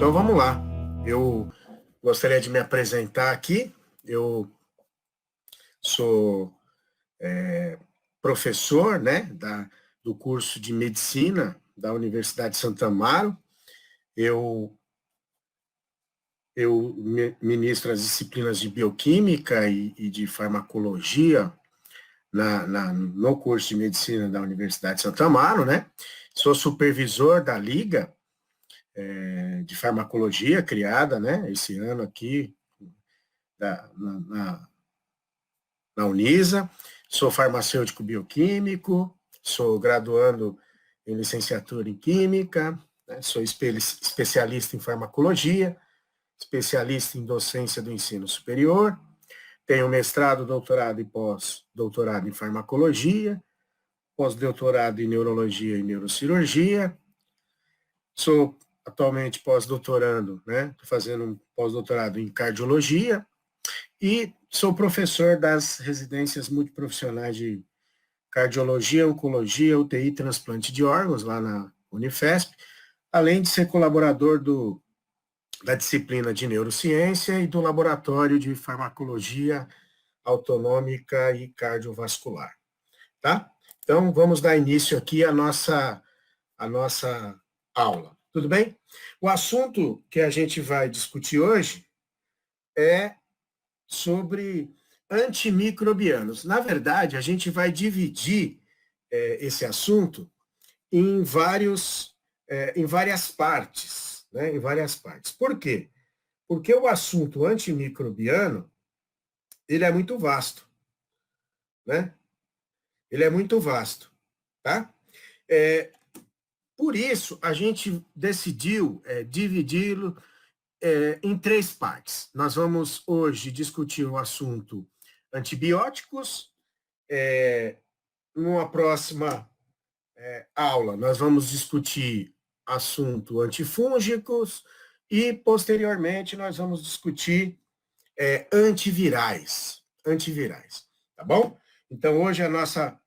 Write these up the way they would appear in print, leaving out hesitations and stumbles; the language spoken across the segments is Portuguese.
Então vamos lá. Eu gostaria de me apresentar aqui. Eu sou professor, né, do curso de Medicina da Universidade de Santo Amaro. Eu ministro as disciplinas de Bioquímica e de Farmacologia no curso de Medicina da Universidade de Santo Amaro, né? Sou supervisor da Liga de Farmacologia, criada, né, esse ano aqui, na Unisa. Sou farmacêutico bioquímico, sou graduando em licenciatura em Química, né, sou especialista em farmacologia, especialista em docência do ensino superior, tenho mestrado, doutorado e pós-doutorado em farmacologia, pós-doutorado em neurologia e neurocirurgia, sou atualmente pós-doutorando, né? Estou fazendo um pós-doutorado em cardiologia e sou professor das residências multiprofissionais de cardiologia, oncologia, UTI e transplante de órgãos lá na Unifesp, além de ser colaborador da disciplina de neurociência e do laboratório de farmacologia autonômica e cardiovascular, tá? Então, vamos dar início aqui à nossa aula. Tudo bem? O assunto que a gente vai discutir hoje é sobre antimicrobianos. Na verdade, a gente vai dividir esse assunto em várias partes, né? Em várias partes. Por quê? Porque o assunto antimicrobiano, ele é muito vasto, né? Ele é muito vasto, tá? Por isso, a gente decidiu dividi-lo em três partes. Nós vamos hoje discutir o assunto antibióticos. Numa próxima aula, nós vamos discutir assunto antifúngicos e, posteriormente, nós vamos discutir antivirais, tá bom? Então, hoje é a nossa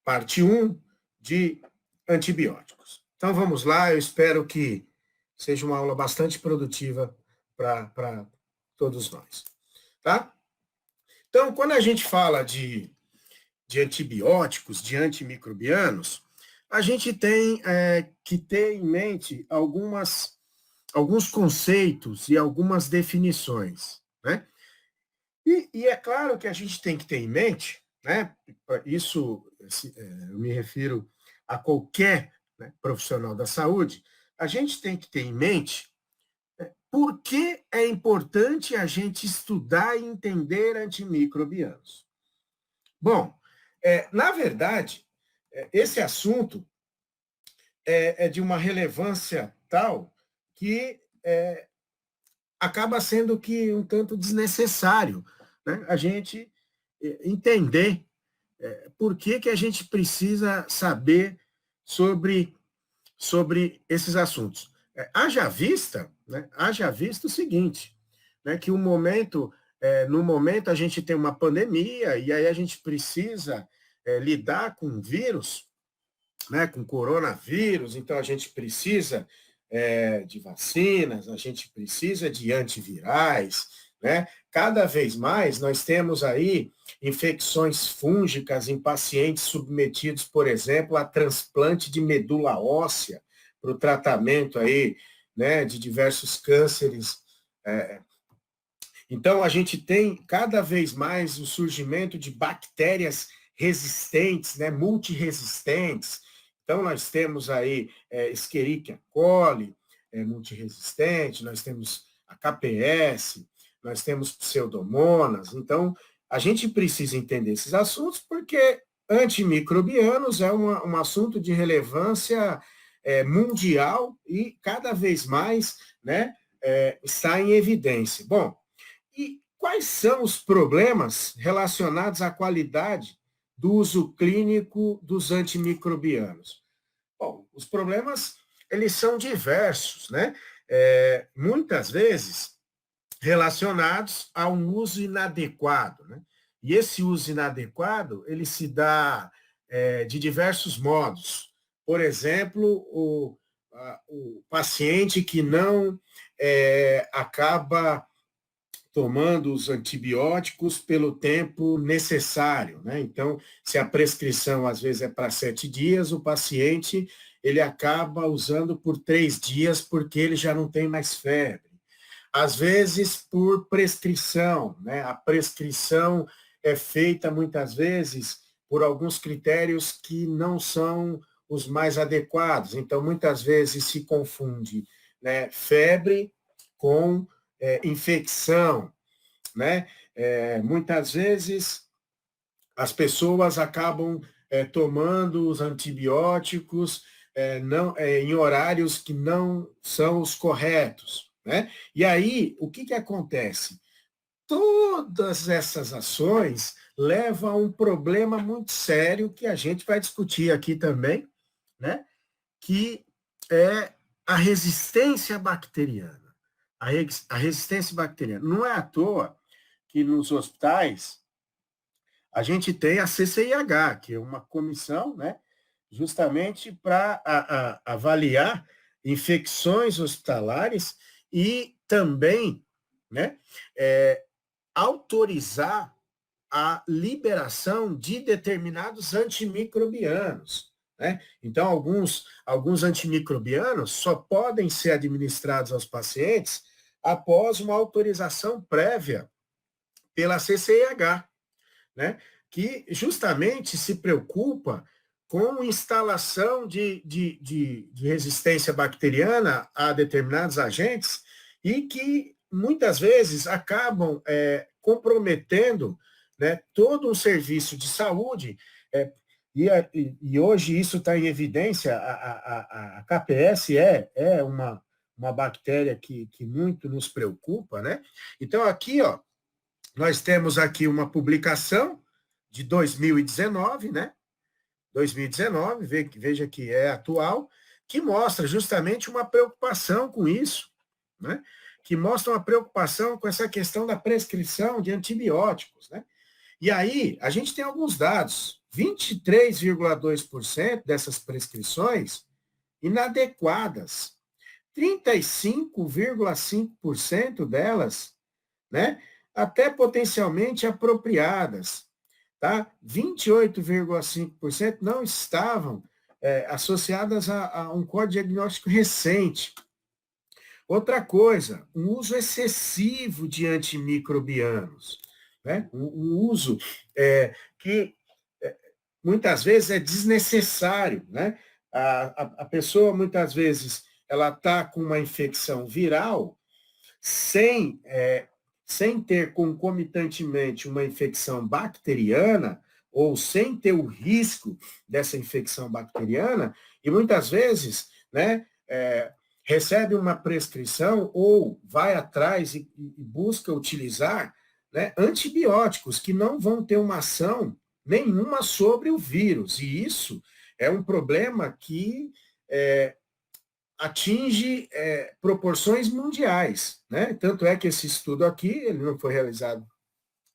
parte 1 de antibióticos. Então, vamos lá, eu espero que seja uma aula bastante produtiva para todos nós, tá? Então, quando a gente fala de antibióticos, de antimicrobianos, a gente tem que ter em mente alguns conceitos e algumas definições, né? E é claro que a gente tem que ter em mente, né? Isso, eu me refiro a qualquer, né, profissional da saúde, a gente tem que ter em mente por que é importante a gente estudar e entender antimicrobianos. Bom, na verdade, esse assunto é de uma relevância tal que acaba sendo que um tanto desnecessário, né, a gente entender por que a gente precisa saber sobre esses assuntos. Haja vista o seguinte, né, que no momento a gente tem uma pandemia e aí a gente precisa lidar com vírus, né, com coronavírus, então a gente precisa de vacinas, a gente precisa de antivirais, né? Cada vez mais nós temos aí infecções fúngicas em pacientes submetidos, por exemplo, a transplante de medula óssea para o tratamento aí, né, de diversos cânceres. Então, a gente tem cada vez mais o surgimento de bactérias resistentes, né, multiresistentes. Então, nós temos aí Escherichia coli, multiresistente, nós temos a KPS, nós temos pseudomonas. Então, a gente precisa entender esses assuntos porque antimicrobianos é um assunto de relevância mundial e cada vez mais, né, está em evidência. Bom, e quais são os problemas relacionados à qualidade do uso clínico dos antimicrobianos? Bom, os problemas, eles são diversos, né? Muitas vezes relacionados a um uso inadequado, né? E esse uso inadequado, ele se dá de diversos modos. Por exemplo, o paciente que não acaba tomando os antibióticos pelo tempo necessário, né? Então, se a prescrição às vezes é para 7 dias, o paciente ele acaba usando por 3 dias porque ele já não tem mais febre. Às vezes por prescrição, né? A prescrição é feita muitas vezes por alguns critérios que não são os mais adequados. Então, muitas vezes se confunde, né, febre com infecção, né? Muitas vezes as pessoas acabam tomando os antibióticos não, em horários que não são os corretos, né? E aí, o que acontece? Todas essas ações levam a um problema muito sério que a gente vai discutir aqui também, né? Que é a resistência bacteriana. A resistência bacteriana. Não é à toa que nos hospitais a gente tem a CCIH, que é uma comissão, né, justamente para avaliar infecções hospitalares e também, né, autorizar a liberação de determinados antimicrobianos, né? Então, alguns antimicrobianos só podem ser administrados aos pacientes após uma autorização prévia pela CCIH, né? Que justamente se preocupa com instalação de resistência bacteriana a determinados agentes e que muitas vezes acabam comprometendo, né, todo um serviço de saúde. E hoje isso está em evidência, a KPS é uma bactéria que muito nos preocupa, né? Então, aqui, ó, nós temos aqui uma publicação de 2019, né? 2019, veja que é atual, que mostra justamente uma preocupação com isso, né? Que mostra uma preocupação com essa questão da prescrição de antibióticos, né? E aí, a gente tem alguns dados. 23,2% dessas prescrições inadequadas. 35,5% delas, né, até potencialmente apropriadas, tá? 28,5% não estavam associadas a um código diagnóstico recente. Outra coisa, um uso excessivo de antimicrobianos, né? Um uso que muitas vezes é desnecessário, né? A pessoa, muitas vezes, ela está com uma infecção viral sem ter concomitantemente uma infecção bacteriana, ou sem ter o risco dessa infecção bacteriana, e muitas vezes, né, recebe uma prescrição ou vai atrás e busca utilizar, né, antibióticos que não vão ter uma ação nenhuma sobre o vírus. E isso é um problema que atinge proporções mundiais, né? Tanto é que esse estudo aqui, ele não foi realizado,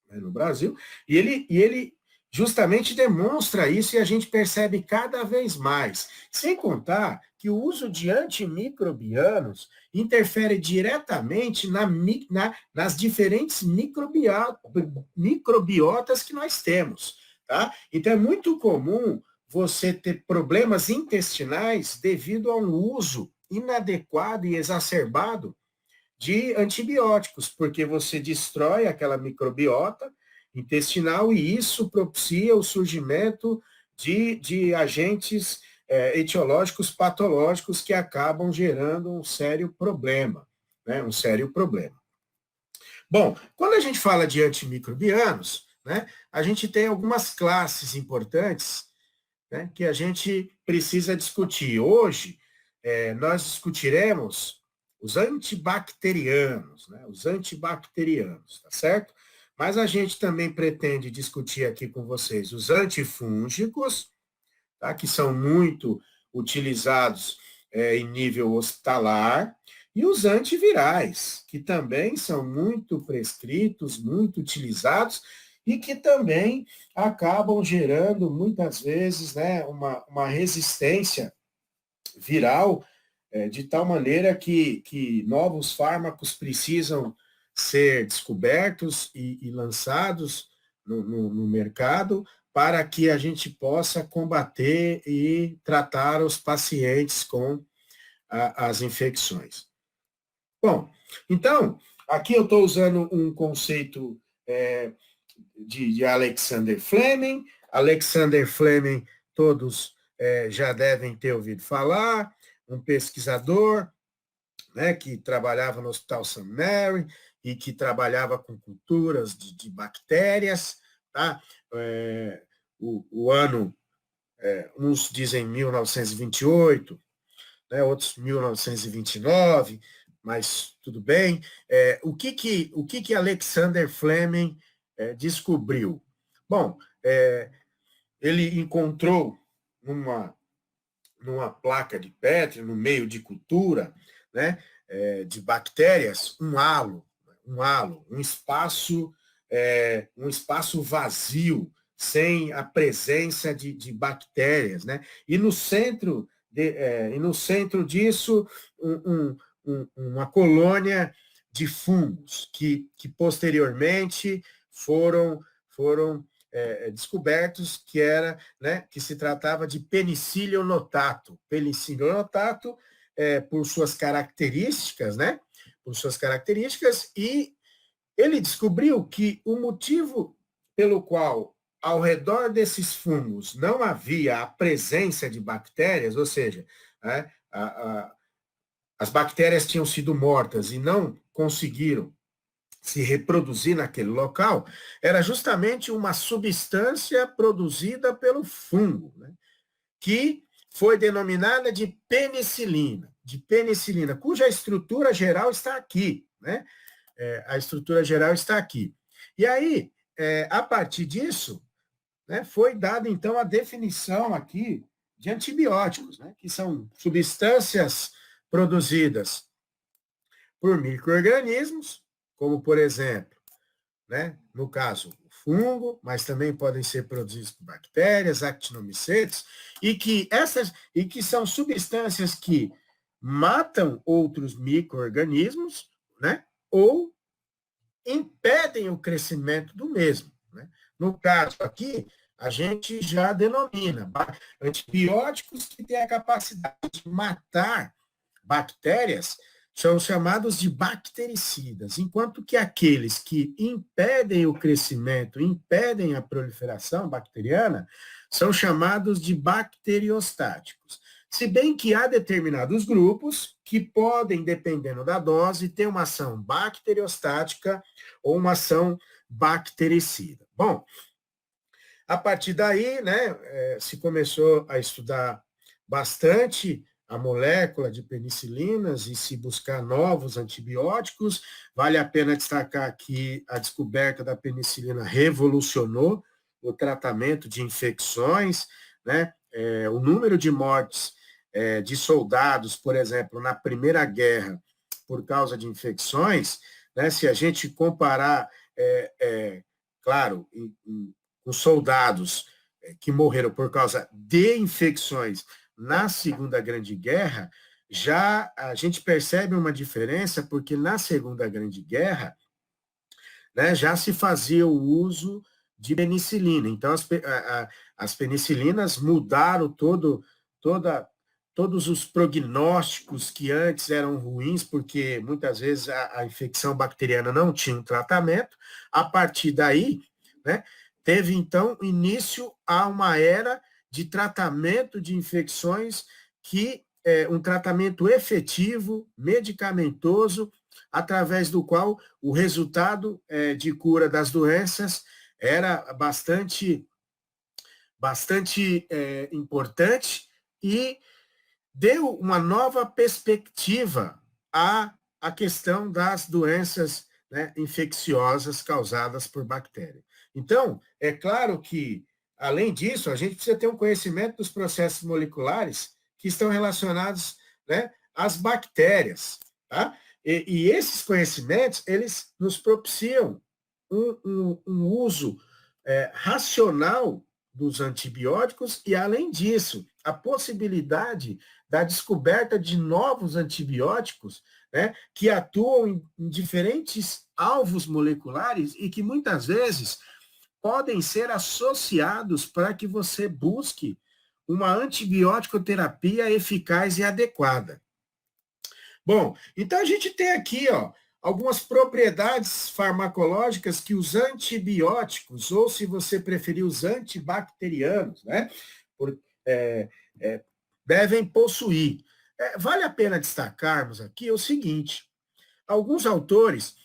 né, no Brasil, e ele justamente demonstra isso e a gente percebe cada vez mais. Sem contar que o uso de antimicrobianos interfere diretamente nas diferentes microbiotas que nós temos, tá? Então é muito comum você ter problemas intestinais devido a um uso inadequado e exacerbado de antibióticos, porque você destrói aquela microbiota intestinal e isso propicia o surgimento de agentes etiológicos patológicos que acabam gerando um sério problema, né? Um sério problema. Bom, quando a gente fala de antimicrobianos, né, a gente tem algumas classes importantes, né, que a gente precisa discutir. Hoje, nós discutiremos os antibacterianos, né, os antibacterianos, tá certo? Mas a gente também pretende discutir aqui com vocês os antifúngicos, tá, que são muito utilizados em nível hospitalar, e os antivirais, que também são muito prescritos, muito utilizados, e que também acabam gerando, muitas vezes, né, uma resistência viral de tal maneira que novos fármacos precisam ser descobertos e lançados no mercado para que a gente possa combater e tratar os pacientes com as infecções. Bom, então, aqui eu estou usando um conceito de Alexander Fleming. Alexander Fleming, todos já devem ter ouvido falar, um pesquisador, né, que trabalhava no Hospital St. Mary e que trabalhava com culturas de bactérias, tá? O ano, uns dizem 1928, né, outros 1929, mas tudo bem. O que Alexander Fleming descobriu? Bom, ele encontrou numa placa de Petri, no meio de cultura, né, de bactérias, um espaço vazio, sem a presença de bactérias, né? E no centro disso, uma colônia de fungos que posteriormente foram descobertos que se tratava de Penicillium notatum. Penicillium notatum, por suas características, né? Por suas características, e ele descobriu que o motivo pelo qual ao redor desses fungos não havia a presença de bactérias, ou seja, as bactérias tinham sido mortas e não conseguiram se reproduzir naquele local, era justamente uma substância produzida pelo fungo, né, que foi denominada de penicilina, cuja estrutura geral está aqui, né? A estrutura geral está aqui. E aí, a partir disso, né, foi dada, então, a definição aqui de antibióticos, né, que são substâncias produzidas por micro-organismos, como, por exemplo, né, no caso, o fungo, mas também podem ser produzidos por bactérias, actinomicetos, e que são substâncias que matam outros micro-organismos, né, ou impedem o crescimento do mesmo, né? No caso aqui, a gente já denomina antibióticos que têm a capacidade de matar bactérias, são chamados de bactericidas, enquanto que aqueles que impedem o crescimento, impedem a proliferação bacteriana, são chamados de bacteriostáticos. Se bem que há determinados grupos que podem, dependendo da dose, ter uma ação bacteriostática ou uma ação bactericida. Bom, a partir daí, né, se começou a estudar bastante a molécula de penicilinas e se buscar novos antibióticos. Vale a pena destacar que a descoberta da penicilina revolucionou o tratamento de infecções, né? O número de mortes de soldados, por exemplo, na Primeira Guerra, por causa de infecções, né? Se a gente comparar, claro, com soldados que morreram por causa de infecções na Segunda Grande Guerra, já a gente percebe uma diferença, porque na Segunda Grande Guerra, né, já se fazia o uso de penicilina. Então, as penicilinas mudaram todos os prognósticos que antes eram ruins, porque muitas vezes a infecção bacteriana não tinha um tratamento. A partir daí, né, teve, então, início a uma era de tratamento de infecções que um tratamento efetivo, medicamentoso, através do qual o resultado de cura das doenças era bastante importante e deu uma nova perspectiva à questão das doenças, né, infecciosas causadas por bactéria. Então, é claro que, além disso, a gente precisa ter um conhecimento dos processos moleculares que estão relacionados, né, às bactérias, tá? E esses conhecimentos, eles nos propiciam um uso racional dos antibióticos e, além disso, a possibilidade da descoberta de novos antibióticos, né, que atuam em diferentes alvos moleculares e que muitas vezes podem ser associados para que você busque uma antibiótico terapia eficaz e adequada. Bom, então a gente tem aqui, algumas propriedades farmacológicas que os antibióticos, ou se você preferir, os antibacterianos, né, por, é, devem possuir. Vale a pena destacarmos aqui o seguinte: alguns autores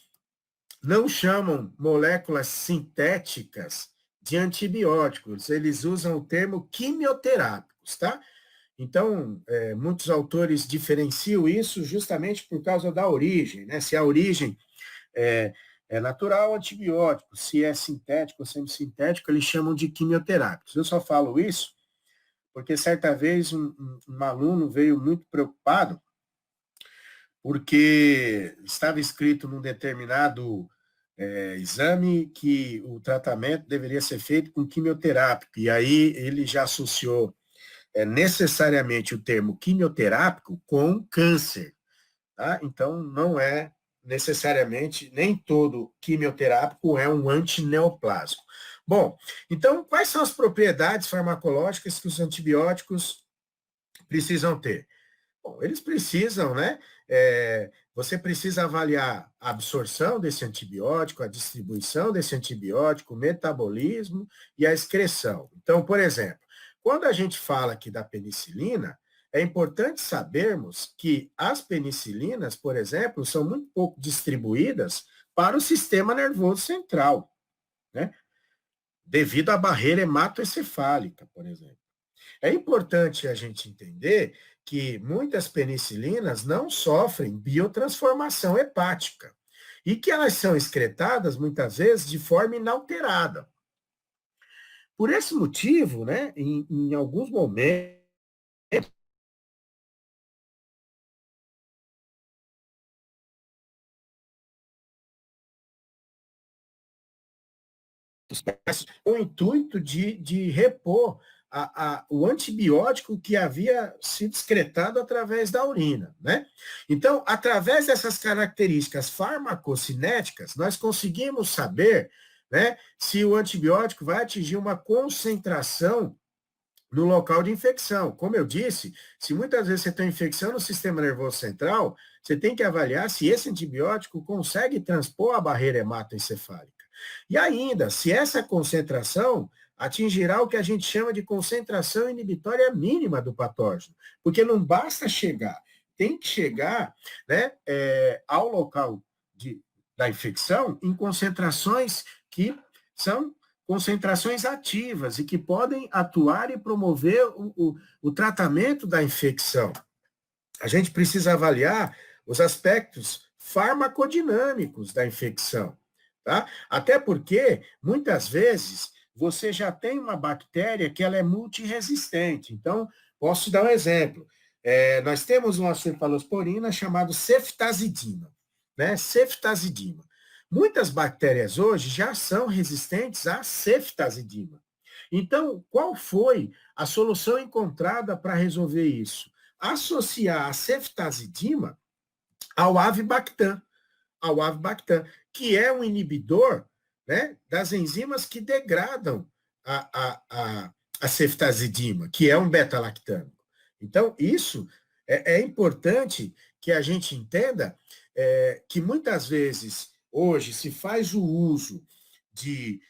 não chamam moléculas sintéticas de antibióticos, eles usam o termo quimioterápicos, tá? Então, muitos autores diferenciam isso justamente por causa da origem, né? Se a origem é natural, antibiótico, se é sintético ou semissintético, eles chamam de quimioterápicos. Eu só falo isso porque certa vez um aluno veio muito preocupado porque estava escrito num determinado exame que o tratamento deveria ser feito com quimioterápico, e aí ele já associou necessariamente o termo quimioterápico com câncer, tá? Então, não é necessariamente, nem todo quimioterápico é um antineoplásico. Bom, então, quais são as propriedades farmacológicas que os antibióticos precisam ter? Bom, eles precisam, né? Você precisa avaliar a absorção desse antibiótico, a distribuição desse antibiótico, o metabolismo e a excreção. Então, por exemplo, quando a gente fala aqui da penicilina, é importante sabermos que as penicilinas, por exemplo, são muito pouco distribuídas para o sistema nervoso central, né? Devido à barreira hematoencefálica, por exemplo. É importante a gente entender que muitas penicilinas não sofrem biotransformação hepática e que elas são excretadas, muitas vezes, de forma inalterada. Por esse motivo, né, em alguns momentos, com o intuito de repor o antibiótico que havia sido excretado através da urina, né? Então, através dessas características farmacocinéticas, nós conseguimos saber, né, se o antibiótico vai atingir uma concentração no local de infecção. Como eu disse, se muitas vezes você tem infecção no sistema nervoso central, você tem que avaliar se esse antibiótico consegue transpor a barreira hematoencefálica. E ainda, se essa concentração atingirá o que a gente chama de concentração inibitória mínima do patógeno, porque não basta chegar, tem que chegar, né, ao local da infecção em concentrações que são concentrações ativas e que podem atuar e promover o tratamento da infecção. A gente precisa avaliar os aspectos farmacodinâmicos da infecção, tá? Até porque, muitas vezes, você já tem uma bactéria que ela é multiresistente. Então, posso te dar um exemplo. Nós temos uma cefalosporina chamada ceftazidima, né? Ceftazidima. Muitas bactérias hoje já são resistentes à ceftazidima. Então, qual foi a solução encontrada para resolver isso? Associar a ceftazidima ao avibactam, que é um inibidor, né, das enzimas que degradam a ceftazidima, que é um beta-lactâmico. Então, isso é importante que a gente entenda que muitas vezes, hoje, se faz o uso de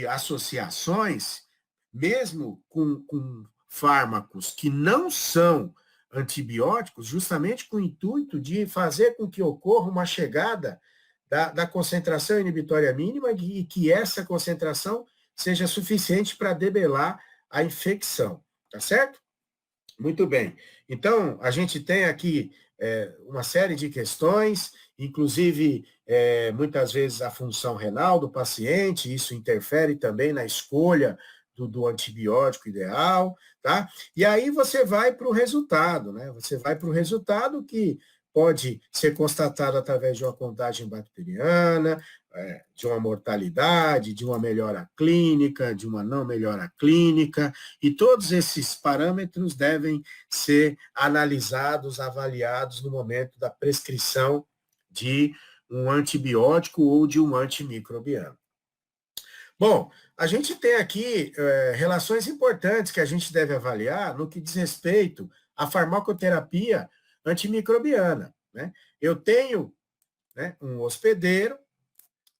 associações, mesmo com fármacos que não são antibióticos, justamente com o intuito de fazer com que ocorra uma chegada da concentração inibitória mínima e que essa concentração seja suficiente para debelar a infecção, tá certo? Muito bem. Então, a gente tem aqui uma série de questões, inclusive, muitas vezes, a função renal do paciente, isso interfere também na escolha do antibiótico ideal, tá? E aí você vai para o resultado, né? Você vai para o resultado que pode ser constatado através de uma contagem bacteriana, de uma mortalidade, de uma melhora clínica, de uma não melhora clínica, e todos esses parâmetros devem ser analisados, avaliados no momento da prescrição de um antibiótico ou de um antimicrobiano. Bom, a gente tem aqui relações importantes que a gente deve avaliar no que diz respeito à farmacoterapia antimicrobiana, né? Eu tenho, né, um hospedeiro,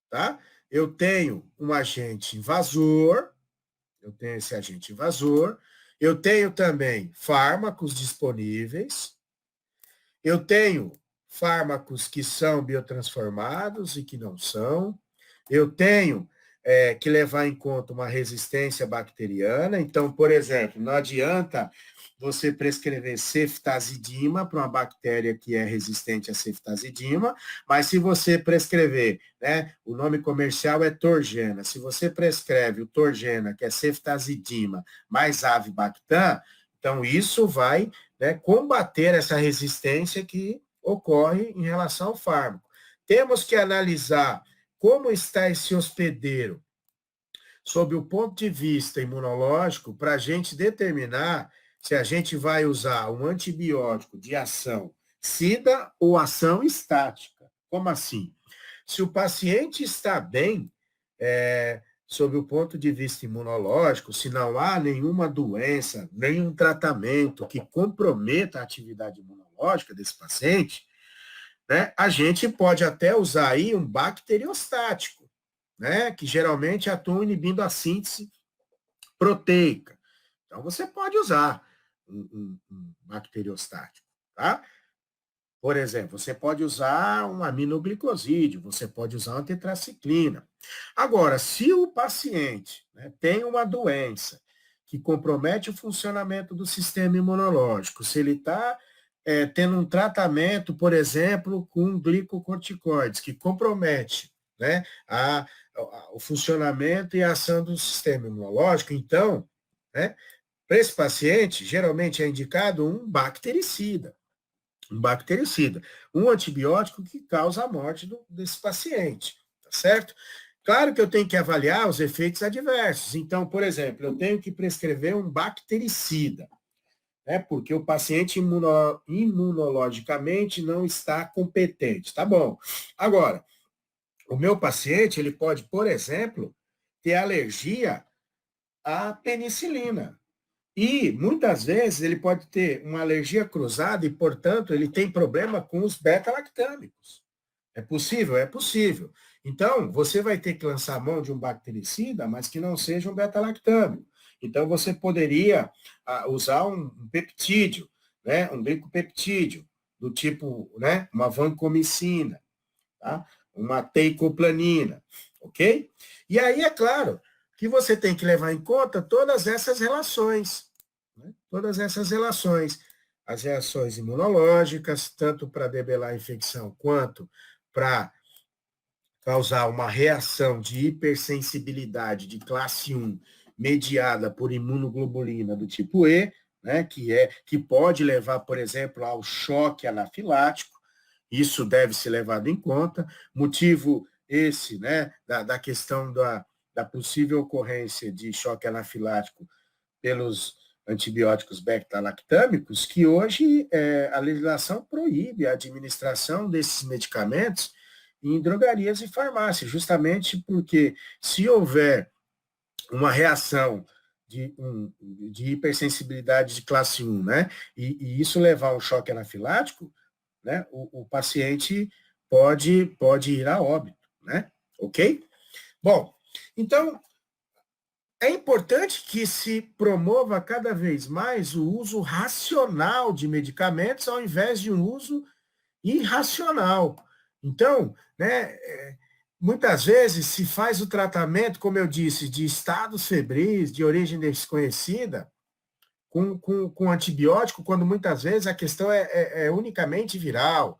tá? Eu tenho um agente invasor, eu tenho esse agente invasor, eu tenho também fármacos disponíveis, eu tenho fármacos que são biotransformados e que não são, eu tenho que levar em conta uma resistência bacteriana. Então, por exemplo, não adianta você prescrever ceftazidima para uma bactéria que é resistente a ceftazidima, mas se você prescrever, né, o nome comercial é Torgena, se você prescreve o Torgena, que é ceftazidima, mais avibactam, então isso vai, né, combater essa resistência que ocorre em relação ao fármaco. Temos que analisar como está esse hospedeiro sob o ponto de vista imunológico para a gente determinar se a gente vai usar um antibiótico de ação SIDA ou ação estática. Como assim? Se o paciente está bem, sob o ponto de vista imunológico, se não há nenhuma doença, nenhum tratamento que comprometa a atividade imunológica desse paciente, né, a gente pode até usar aí um bacteriostático, né, que geralmente atuam inibindo a síntese proteica. Então, você pode usar um bacteriostático, tá? Por exemplo, você pode usar um aminoglicosídeo, você pode usar uma tetraciclina. Agora, se o paciente, né, tem uma doença que compromete o funcionamento do sistema imunológico, se ele está tendo um tratamento, por exemplo, com glicocorticoides, que compromete, né, o funcionamento e a ação do sistema imunológico, então, né, para esse paciente, geralmente é indicado um bactericida. Um bactericida, um antibiótico que causa a morte desse paciente, tá certo? Claro que eu tenho que avaliar os efeitos adversos. Então, por exemplo, eu tenho que prescrever um bactericida, né, porque o paciente imunologicamente não está competente, tá bom. Agora, o meu paciente, ele pode, por exemplo, ter alergia à penicilina. E, muitas vezes, ele pode ter uma alergia cruzada e, portanto, ele tem problema com os beta-lactâmicos. É possível? É possível. Então, você vai ter que lançar a mão de um bactericida, mas que não seja um beta-lactâmico. Então, você poderia usar um peptídeo, né, um glicopeptídeo, do tipo, né, uma vancomicina, tá? Uma teicoplanina, ok? E aí, é claro, que você tem que levar em conta todas essas relações, né? Todas essas relações, as reações imunológicas, tanto para debelar a infecção quanto para causar uma reação de hipersensibilidade de classe 1 mediada por imunoglobulina do tipo E, né, que pode levar, por exemplo, ao choque anafilático. Isso deve ser levado em conta. Motivo esse, né, da questão da possível ocorrência de choque anafilático pelos antibióticos beta-lactâmicos, que hoje a legislação proíbe a administração desses medicamentos em drogarias e farmácias, justamente porque se houver uma reação de hipersensibilidade de classe 1, né, e isso levar a um choque anafilático, né, o paciente pode ir a óbito, né, ok? Bom, então, é importante que se promova cada vez mais o uso racional de medicamentos ao invés de um uso irracional. Então, né, muitas vezes se faz o tratamento, como eu disse, de estados febris, de origem desconhecida, com antibiótico, quando muitas vezes a questão é unicamente viral.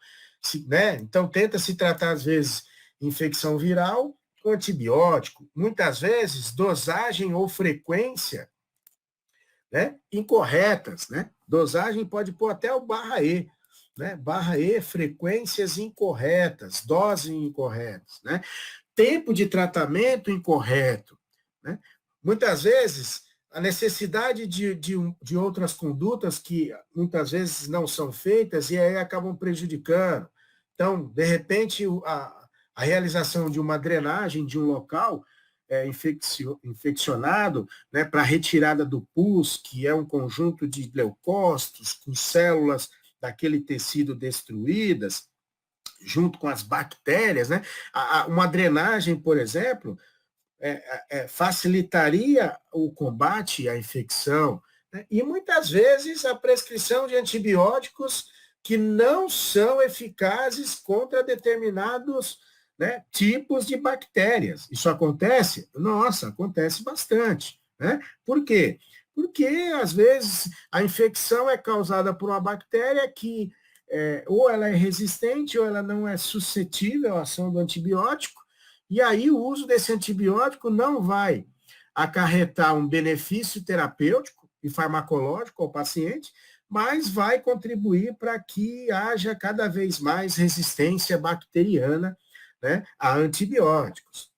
Né? Então, tenta se tratar, às vezes, infecção viral com antibiótico. Muitas vezes, dosagem ou frequência, né, incorretas. Né? Dosagem pode pôr até o /E. Né? /E, frequências incorretas, doses incorretas. Né? tempo de tratamento incorreto, né? Muitas vezes, a necessidade de outras condutas que muitas vezes não são feitas e aí acabam prejudicando. Então, de repente, a realização de uma drenagem de um local infeccionado, né, para retirada do pus, que é um conjunto de leucócitos com células daquele tecido destruídas, junto com as bactérias, né? Uma drenagem, por exemplo, facilitaria o combate à infecção, né? E muitas vezes a prescrição de antibióticos que não são eficazes contra determinados, né, tipos de bactérias. Isso acontece? Nossa, acontece bastante, né? Por quê? Porque, às vezes, a infecção é causada por uma bactéria que ou ela é resistente ou ela não é suscetível à ação do antibiótico, e aí o uso desse antibiótico não vai acarretar um benefício terapêutico e farmacológico ao paciente, mas vai contribuir para que haja cada vez mais resistência bacteriana, né, a antibióticos.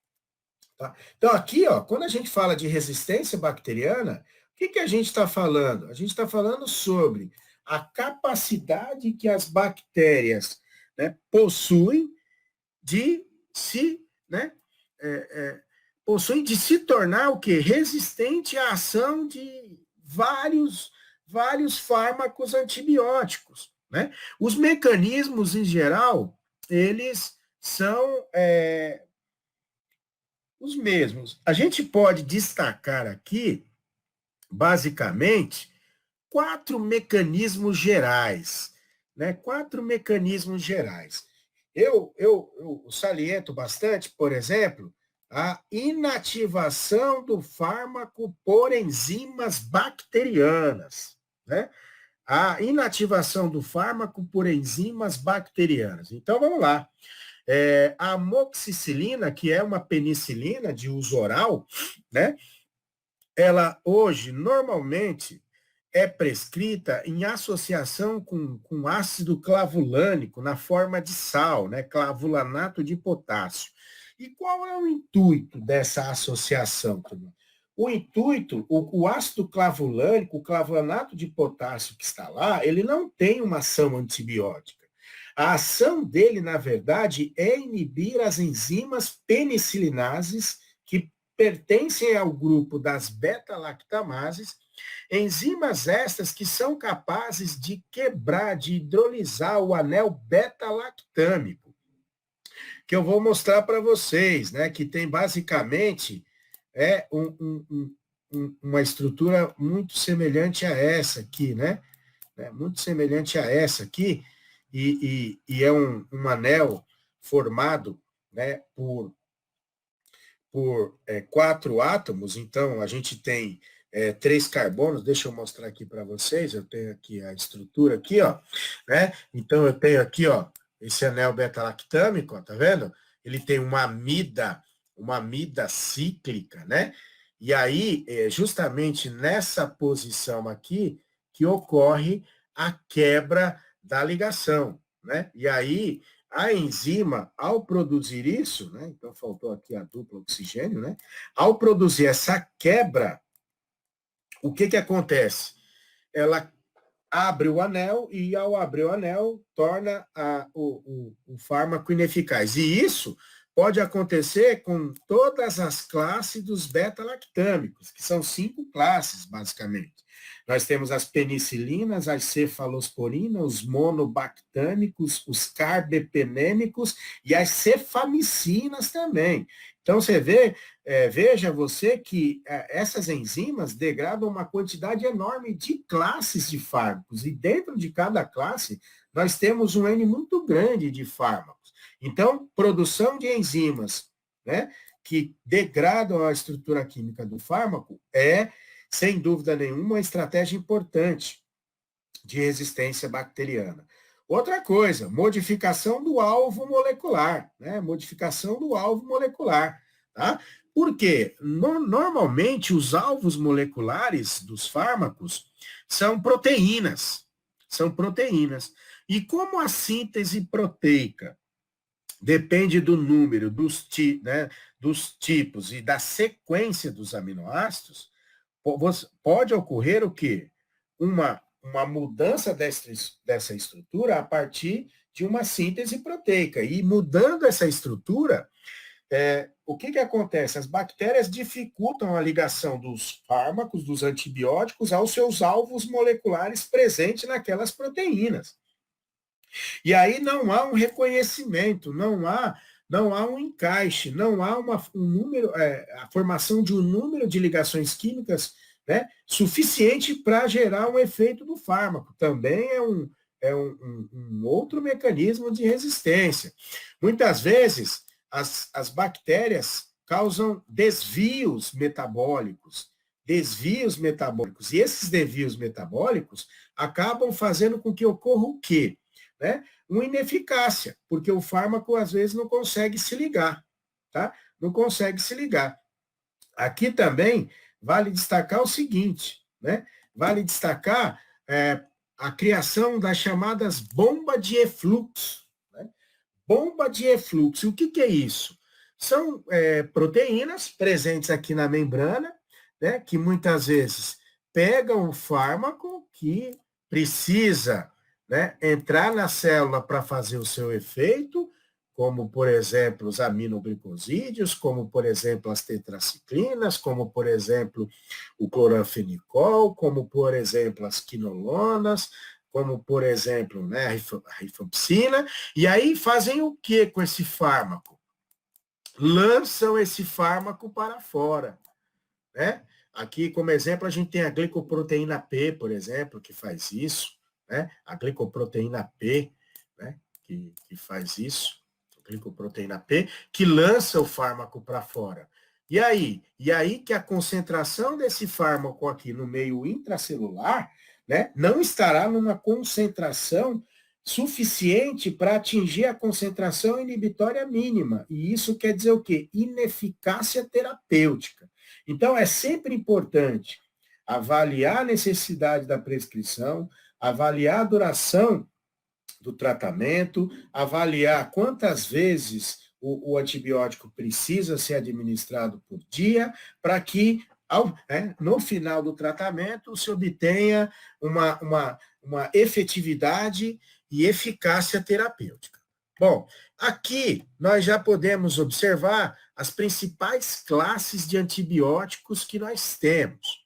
Tá? Então, aqui, ó, quando a gente fala de resistência bacteriana, o que a gente está falando? A gente está falando sobre a capacidade que as bactérias, né, possuem de se, né, possuem de se tornar o quê? Resistente à ação de vários fármacos antibióticos, né? Os mecanismos, em geral, eles são os mesmos. A gente pode destacar aqui, basicamente, 4 mecanismos gerais, né? 4 mecanismos gerais. Eu saliento bastante, por exemplo, a inativação do fármaco por enzimas bacterianas, né? A inativação do fármaco por enzimas bacterianas. Então, vamos lá. A amoxicilina, que é uma penicilina de uso oral, né? Ela hoje, normalmente, é prescrita em associação com ácido clavulânico na forma de sal, né? Clavulanato de potássio. E qual é o intuito dessa associação, turma? O intuito, o ácido clavulânico, o clavulanato de potássio que está lá, ele não tem uma ação antibiótica. A ação dele, na verdade, é inibir as enzimas penicilinases que pertencem ao grupo das beta-lactamases, enzimas estas que são capazes de quebrar, de hidrolisar o anel beta-lactâmico, que eu vou mostrar para vocês, né, que tem basicamente uma estrutura muito semelhante a essa aqui, né? Muito semelhante a essa aqui, e é um anel formado, né, por 4 átomos. Então, a gente tem 3 carbonos. Deixa eu mostrar aqui para vocês. Eu tenho aqui a estrutura aqui, ó, né? Então, eu tenho aqui, ó, esse anel beta-lactâmico, ó, tá vendo? Ele tem uma amida cíclica, né? E aí, justamente nessa posição aqui, que ocorre a quebra da ligação, né? E aí, a enzima, ao produzir isso, né? Então faltou aqui a dupla oxigênio, né? Ao produzir essa quebra, o que acontece? Ela abre o anel e, ao abrir o anel, torna o fármaco ineficaz. E isso pode acontecer com todas as classes dos beta-lactâmicos, que são 5 classes, basicamente. Nós temos as penicilinas, as cefalosporinas, os monobactâmicos, os carbapenêmicos e as cefamicinas também. Então, você veja você que essas enzimas degradam uma quantidade enorme de classes de fármacos, e dentro de cada classe nós temos um N muito grande de fármacos. Então, produção de enzimas, né, que degradam a estrutura química do fármaco sem dúvida nenhuma, uma estratégia importante de resistência bacteriana. Outra coisa, modificação do alvo molecular, né? Modificação do alvo molecular, tá? Porque normalmente os alvos moleculares dos fármacos são proteínas. São proteínas. E como a síntese proteica depende do número, dos tipos e da sequência dos aminoácidos, pode ocorrer o quê? Uma mudança dessa estrutura a partir de uma síntese proteica. E mudando essa estrutura, o que acontece? As bactérias dificultam a ligação dos fármacos, dos antibióticos, aos seus alvos moleculares presentes naquelas proteínas. E aí não há um reconhecimento, não há um encaixe, não há um número, a formação de um número de ligações químicas, né, suficiente para gerar um efeito do fármaco. Também é um outro mecanismo de resistência. Muitas vezes, as bactérias causam desvios metabólicos, e esses desvios metabólicos acabam fazendo com que ocorra o quê? Né? Uma ineficácia, porque o fármaco às vezes não consegue se ligar, tá? Não consegue se ligar. Aqui também vale destacar o seguinte, né? Vale destacar a criação das chamadas bomba de efluxo. Né? Bomba de efluxo. O que é isso? São proteínas presentes aqui na membrana, né? Que muitas vezes pegam o fármaco que precisa, né, entrar na célula para fazer o seu efeito, como, por exemplo, os aminoglicosídeos, como, por exemplo, as tetraciclinas, como, por exemplo, o cloranfenicol, como, por exemplo, as quinolonas, como, por exemplo, né, a rifampicina, e aí fazem o que com esse fármaco? Lançam esse fármaco para fora, né? Aqui, como exemplo, a gente tem a glicoproteína P, por exemplo, que faz isso, né? A glicoproteína P, né? Que faz isso, a glicoproteína P, que lança o fármaco para fora. E aí que a concentração desse fármaco aqui no meio intracelular, né, não estará numa concentração suficiente para atingir a concentração inibitória mínima. E isso quer dizer o quê? Ineficácia terapêutica. Então, é sempre importante avaliar a necessidade da prescrição, avaliar a duração do tratamento, avaliar quantas vezes o antibiótico precisa ser administrado por dia, para que, no final do tratamento, se obtenha uma efetividade e eficácia terapêutica. Bom, aqui nós já podemos observar as principais classes de antibióticos que nós temos.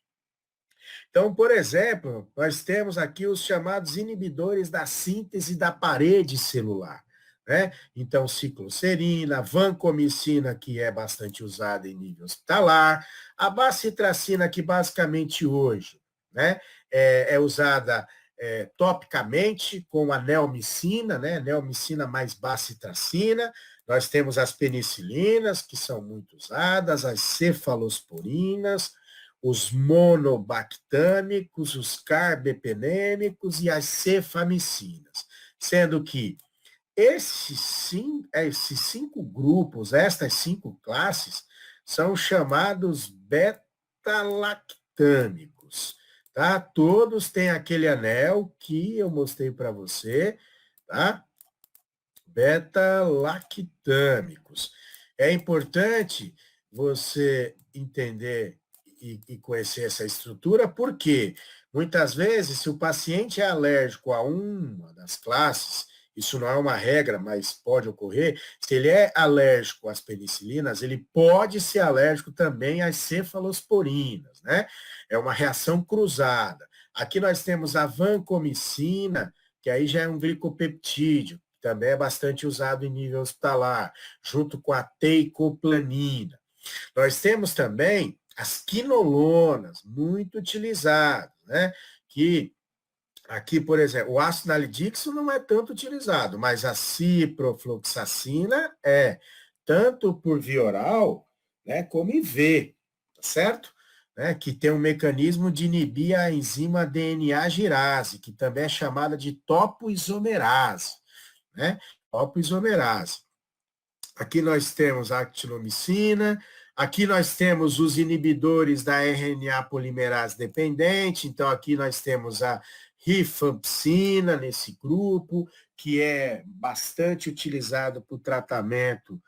Então, por exemplo, nós temos aqui os chamados inibidores da síntese da parede celular, né? Então, cicloserina, vancomicina, que é bastante usada em nível hospitalar, a bacitracina, que basicamente hoje, né, é usada topicamente com a neomicina, né? Neomicina mais bacitracina. Nós temos as penicilinas, que são muito usadas, as cefalosporinas, os monobactâmicos, os carbapenêmicos e as cefamicinas. Sendo que esses 5 grupos, estas 5 classes, são chamados beta-lactâmicos. Tá? Todos têm aquele anel que eu mostrei para você, tá? Beta-lactâmicos. É importante você entender e conhecer essa estrutura, porque muitas vezes, se o paciente é alérgico a uma das classes, isso não é uma regra, mas pode ocorrer, se ele é alérgico às penicilinas, ele pode ser alérgico também às cefalosporinas, né? É uma reação cruzada. Aqui nós temos a vancomicina, que aí já é um glicopeptídeo, que também é bastante usado em nível hospitalar, junto com a teicoplanina. Nós temos também as quinolonas, muito utilizadas, né? Que aqui, por exemplo, o ácido nalidíxico não é tanto utilizado, mas a ciprofloxacina tanto por via oral, né, como IV, certo? Né, que tem um mecanismo de inibir a enzima DNA girase, que também é chamada de topoisomerase, né? Topoisomerase. Aqui nós temos a actinomicina, aqui nós temos os inibidores da RNA polimerase dependente, então aqui nós temos a rifampicina nesse grupo, que é bastante utilizado para o tratamento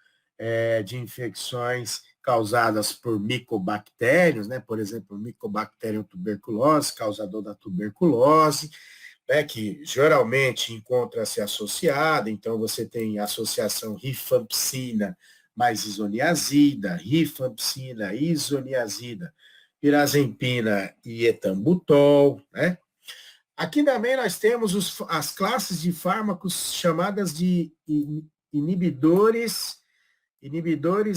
de infecções causadas por micobactérios, né? Por exemplo, Mycobacterium tuberculose, causador da tuberculose, né? Que geralmente encontra-se associada, então você tem associação rifampicina mais isoniazida, rifampicina, isoniazida, pirazempina e etambutol, né? Aqui também nós temos as classes de fármacos chamadas de inibidores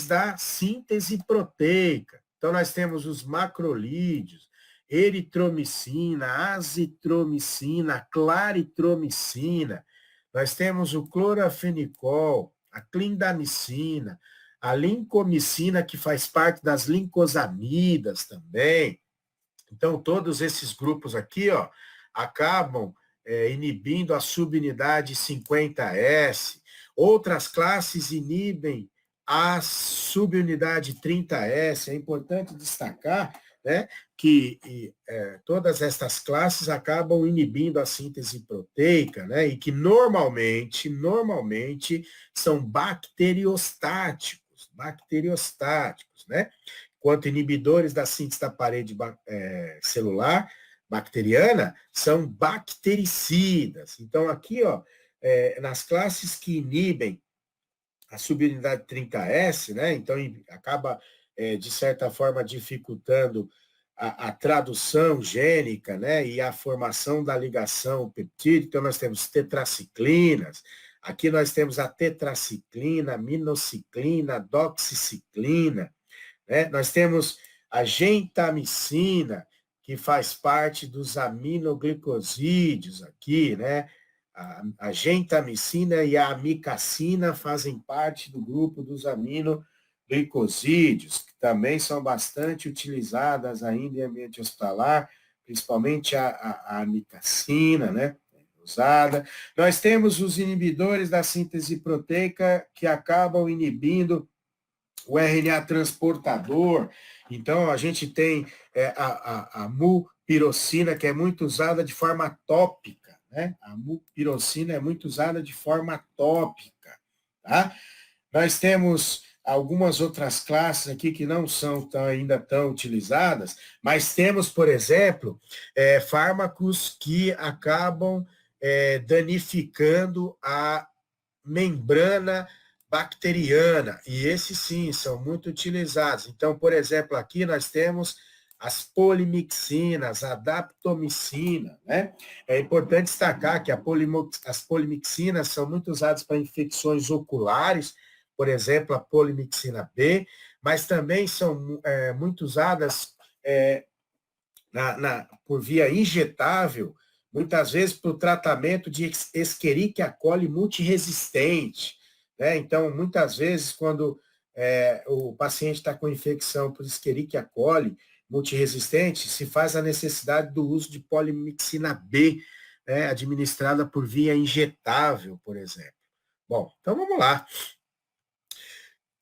da síntese proteica. Então, nós temos os macrolídeos, eritromicina, azitromicina, claritromicina, nós temos o clorafenicol, a clindamicina, a lincomicina, que faz parte das lincosamidas também. Então, todos esses grupos aqui, ó, acabam inibindo a subunidade 50S. Outras classes inibem a subunidade 30S. É importante destacar, né, que todas estas classes acabam inibindo a síntese proteica, né, e que normalmente são bacteriostáticos, né? Quanto inibidores da síntese da parede celular bacteriana, são bactericidas. Então, aqui, ó, nas classes que inibem a subunidade 30S, né, então acaba, de certa forma, dificultando a tradução gênica, né, e a formação da ligação peptídica. Então, nós temos tetraciclinas, aqui nós temos a tetraciclina, minociclina, doxiciclina, né? Nós temos a gentamicina, que faz parte dos aminoglicosídeos aqui, né? A gentamicina e a amicacina fazem parte do grupo dos aminoglicosídeos, que também são bastante utilizadas ainda em ambiente hospitalar, principalmente a amicacina, né? Usada. Nós temos os inibidores da síntese proteica que acabam inibindo o RNA transportador. Então, a gente tem a mupirocina, que é muito usada de forma tópica, né? A mupirocina é muito usada de forma tópica, tá? Nós temos algumas outras classes aqui que não são ainda tão utilizadas, mas temos, por exemplo, fármacos que acabam danificando a membrana bacteriana, e esses sim são muito utilizados. Então, por exemplo, aqui nós temos as polimixinas, a daptomicina, né? É importante destacar que as polimixinas são muito usadas para infecções oculares, por exemplo, a polimixina B, mas também são muito usadas por via injetável, muitas vezes para o tratamento de Escherichia coli multiresistente, né? Então, muitas vezes, quando o paciente está com infecção por Escherichia coli multiresistente, se faz a necessidade do uso de polimixina B, né, administrada por via injetável, por exemplo. Bom, então vamos lá.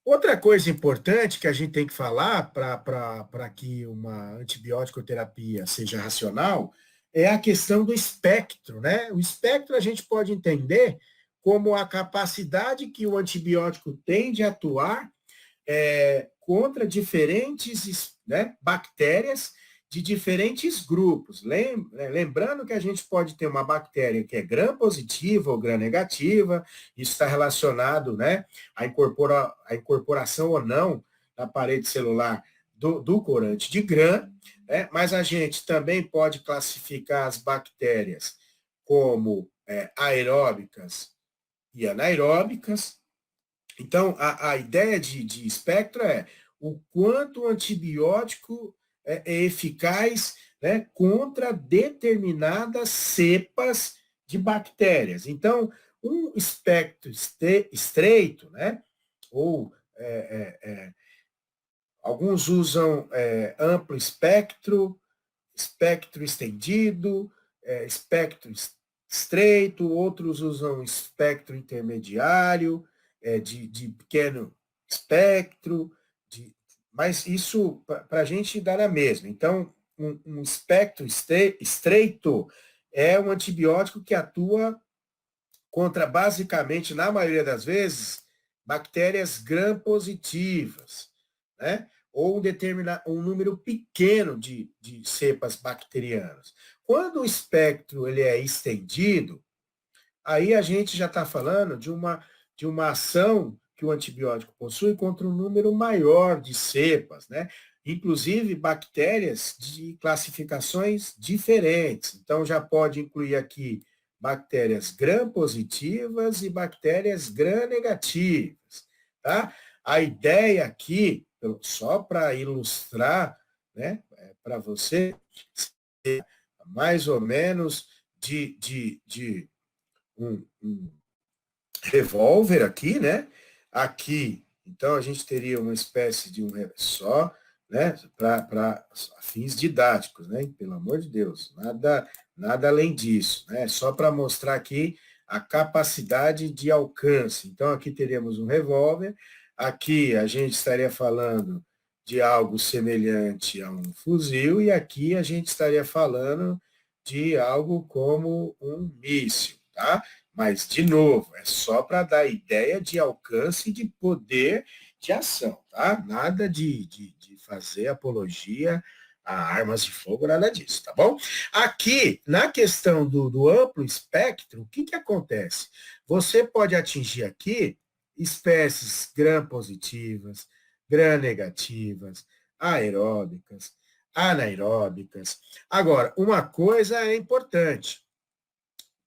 Outra coisa importante que a gente tem que falar para que uma antibiótico terapia seja racional é a questão do espectro, né? O espectro a gente pode entender como a capacidade que o antibiótico tem de atuar contra diferentes, né, bactérias de diferentes grupos. Lembrando que a gente pode ter uma bactéria que é gram-positiva ou gram-negativa, isso está relacionado, né, à incorporação ou não na parede celular do corante de gram, né, mas a gente também pode classificar as bactérias como aeróbicas e anaeróbicas. Então, a ideia de espectro é o quanto o antibiótico é eficaz, né, contra determinadas cepas de bactérias. Então, um espectro estreito, né, ou alguns usam amplo espectro, espectro estendido, espectro estreito, outros usam espectro intermediário, de pequeno espectro, mas isso para a gente dá na mesma. Então, um espectro estreito é um antibiótico que atua contra, basicamente, na maioria das vezes, bactérias gram-positivas, né? Ou um número pequeno de cepas bacterianas. Quando o espectro ele é estendido, aí a gente já está falando de uma ação que o antibiótico possui contra um número maior de cepas, né? Inclusive bactérias de classificações diferentes. Então, já pode incluir aqui bactérias gram-positivas e bactérias gram-negativas, tá? A ideia aqui, só para ilustrar, né, para você, mais ou menos de um revólver aqui, né? Aqui, então, a gente teria uma espécie de um só, né? Para fins didáticos, né? Pelo amor de Deus, nada além disso, né? Só para mostrar aqui a capacidade de alcance. Então, aqui teríamos um revólver, aqui a gente estaria falando de algo semelhante a um fuzil, e aqui a gente estaria falando de algo como um míssil, tá? Mas, de novo, é só para dar ideia de alcance e de poder de ação, tá? Nada de fazer apologia a armas de fogo, nada disso, tá bom? Aqui, na questão do amplo espectro, o que acontece? Você pode atingir aqui espécies gram-positivas, gram-negativas, aeróbicas, anaeróbicas. Agora, uma coisa é importante.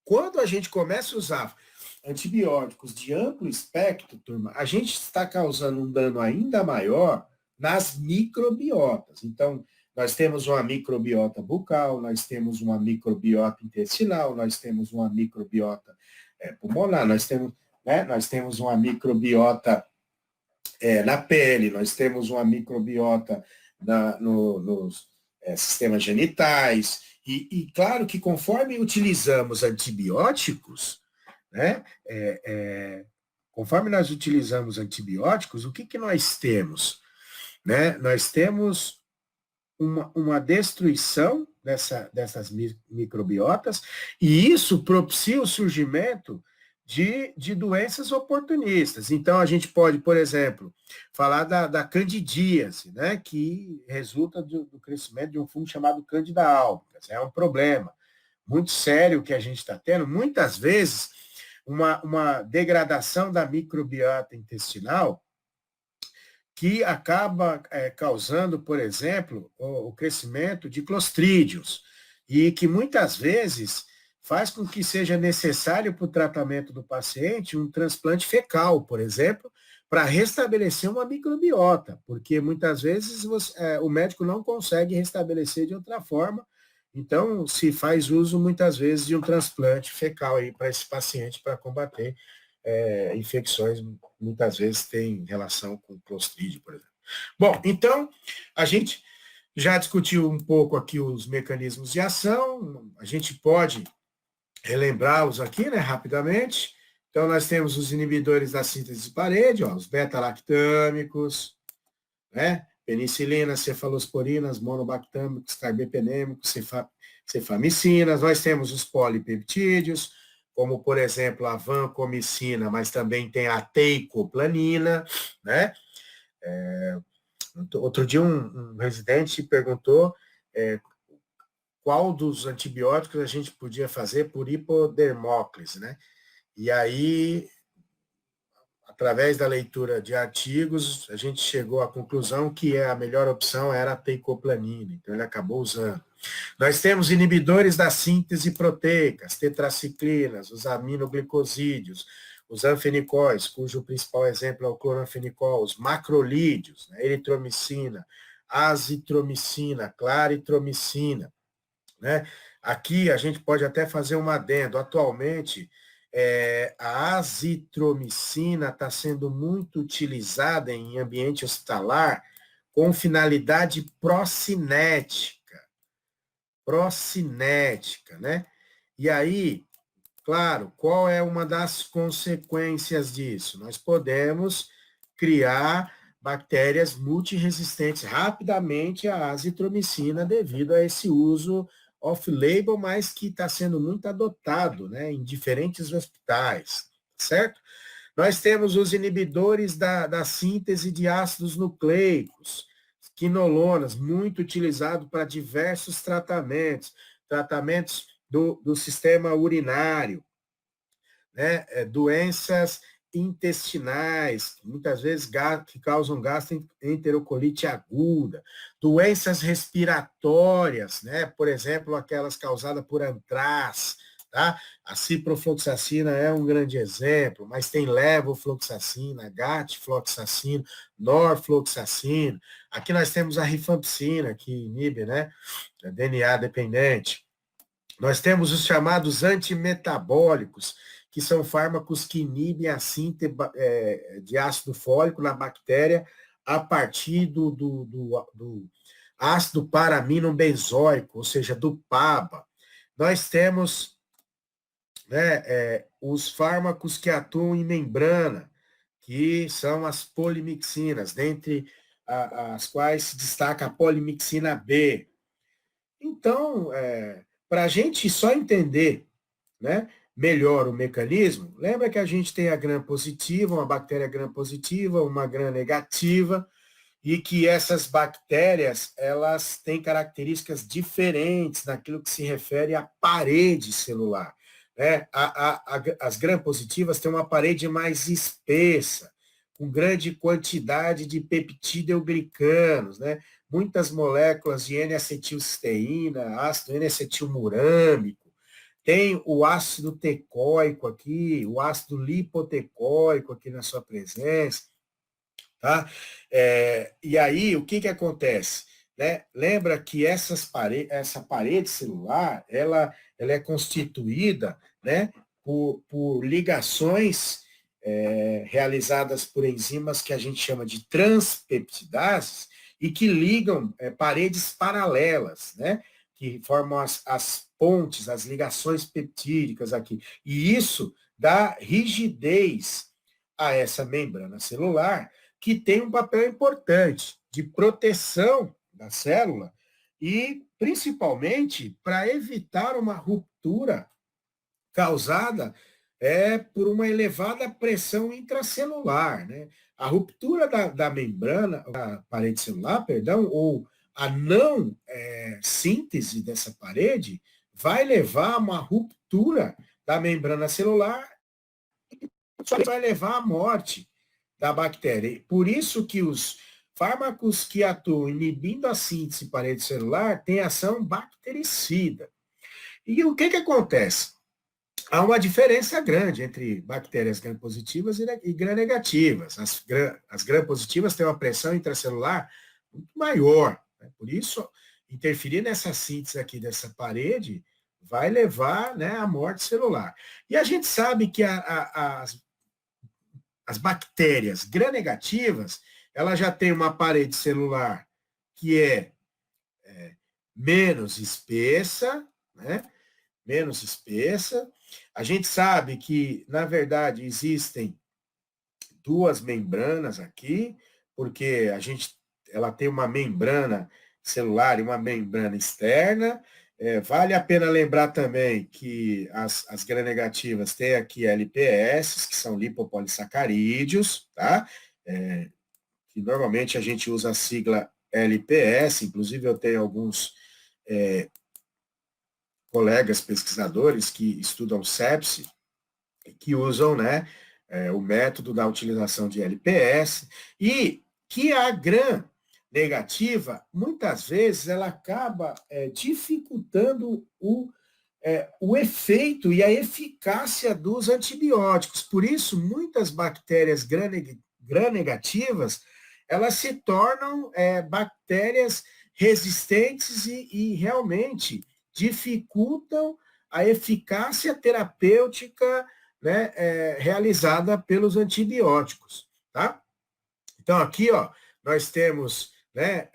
Quando a gente começa a usar antibióticos de amplo espectro, turma, a gente está causando um dano ainda maior nas microbiotas. Então, nós temos uma microbiota bucal, nós temos uma microbiota intestinal, nós temos uma microbiota pulmonar, nós temos uma microbiota na pele, nós temos uma microbiota nos sistemas genitais, e claro que conforme utilizamos antibióticos, né, conforme nós utilizamos antibióticos, o que nós temos? Né? Nós temos uma destruição dessas microbiotas, e isso propicia o surgimento de doenças oportunistas. Então, a gente pode, por exemplo, falar da candidíase, né, que resulta do crescimento de um fungo chamado Candida albicans. É um problema muito sério que a gente está tendo. Muitas vezes, uma degradação da microbiota intestinal que acaba causando, por exemplo, o crescimento de clostrídios, e que muitas vezes faz com que seja necessário para o tratamento do paciente um transplante fecal, por exemplo, para restabelecer uma microbiota, porque muitas vezes o médico não consegue restabelecer de outra forma, então se faz uso muitas vezes de um transplante fecal aí para esse paciente para combater infecções, muitas vezes têm relação com clostrídio, por exemplo. Bom, então, a gente já discutiu um pouco aqui os mecanismos de ação, a gente pode relembrá-los aqui, né, rapidamente. Então, nós temos os inibidores da síntese de parede, os beta-lactâmicos, né, penicilina, cefalosporinas, monobactâmicos, carbapenêmicos, cefamicinas, nós temos os polipeptídeos, como, por exemplo, a vancomicina, mas também tem a teicoplanina, né? Outro dia um residente perguntou qual dos antibióticos a gente podia fazer por hipodermóclise, né? E aí, através da leitura de artigos, a gente chegou à conclusão que a melhor opção era a teicoplanina, então ele acabou usando. Nós temos inibidores da síntese proteica, as tetraciclinas, os aminoglicosídeos, os anfenicóis, cujo principal exemplo é o cloranfenicol, os macrolídeos, né, eritromicina, azitromicina, claritromicina, né? Aqui a gente pode até fazer um adendo. Atualmente, a azitromicina está sendo muito utilizada em ambiente hospitalar com finalidade procinética, né? E aí, claro, qual é uma das consequências disso? Nós podemos criar bactérias multiresistentes rapidamente à azitromicina devido a esse uso off-label, mas que está sendo muito adotado, né, em diferentes hospitais, certo? Nós temos os inibidores da síntese de ácidos nucleicos, quinolonas, muito utilizado para diversos tratamentos do sistema urinário, né? Doenças intestinais, muitas vezes que causam gastroenterocolite aguda, doenças respiratórias, né? Por exemplo, aquelas causadas por antraz, tá? A ciprofloxacina é um grande exemplo, mas tem levofloxacina, gatfloxacina, norfloxacina. Aqui nós temos a rifampicina, que inibe, né? A DNA dependente. Nós temos os chamados antimetabólicos, que são fármacos que inibem a síntese de ácido fólico na bactéria a partir do ácido paraminobenzoico, ou seja, do PABA. Nós temos, né, os fármacos que atuam em membrana, que são as polimixinas, dentre as quais se destaca a polimixina B. Então, para a gente só entender, né, melhor o mecanismo, lembra que a gente tem a gram-positiva, uma bactéria gram-positiva, uma gram-negativa, e que essas bactérias, elas têm características diferentes naquilo que se refere à parede celular, né? As gram-positivas têm uma parede mais espessa, com grande quantidade de peptidoglicanos, né? Muitas moléculas de N-acetilcisteína, ácido N-acetilmurâmico, tem o ácido tecóico aqui, o ácido lipotecóico aqui na sua presença, tá? E aí, o que acontece? Né? Lembra que essa parede celular, ela é constituída, né, por ligações realizadas por enzimas que a gente chama de transpeptidases e que ligam paredes paralelas, né, que formam as pontes, as ligações peptídicas aqui. E isso dá rigidez a essa membrana celular, que tem um papel importante de proteção da célula e, principalmente, para evitar uma ruptura causada por uma elevada pressão intracelular, né? A ruptura da membrana, da parede celular, perdão, ou a não síntese dessa parede vai levar a uma ruptura da membrana celular e vai levar à morte da bactéria. Por isso que os fármacos que atuam inibindo a síntese de parede celular têm ação bactericida. E o que acontece? Há uma diferença grande entre bactérias gram-positivas e gram-negativas. As gram-positivas têm uma pressão intracelular muito maior, né? Por isso, interferir nessa síntese aqui dessa parede vai levar, né, à morte celular. E a gente sabe que as bactérias gram-negativas, ela já tem uma parede celular que é menos espessa, né? Menos espessa. A gente sabe que, na verdade, existem duas membranas aqui, porque ela tem uma membrana celular e uma membrana externa. Vale a pena lembrar também que as gram-negativas têm aqui LPS, que são lipopolissacarídeos, tá? Que normalmente a gente usa a sigla LPS, inclusive eu tenho alguns colegas pesquisadores que estudam sepse, que usam, né, o método da utilização de LPS, e que a gram negativa, muitas vezes, ela acaba dificultando o efeito e a eficácia dos antibióticos. Por isso, muitas bactérias gram-negativas, elas se tornam bactérias resistentes e realmente dificultam a eficácia terapêutica, né, realizada pelos antibióticos, tá? Então, aqui, ó, nós temos, né,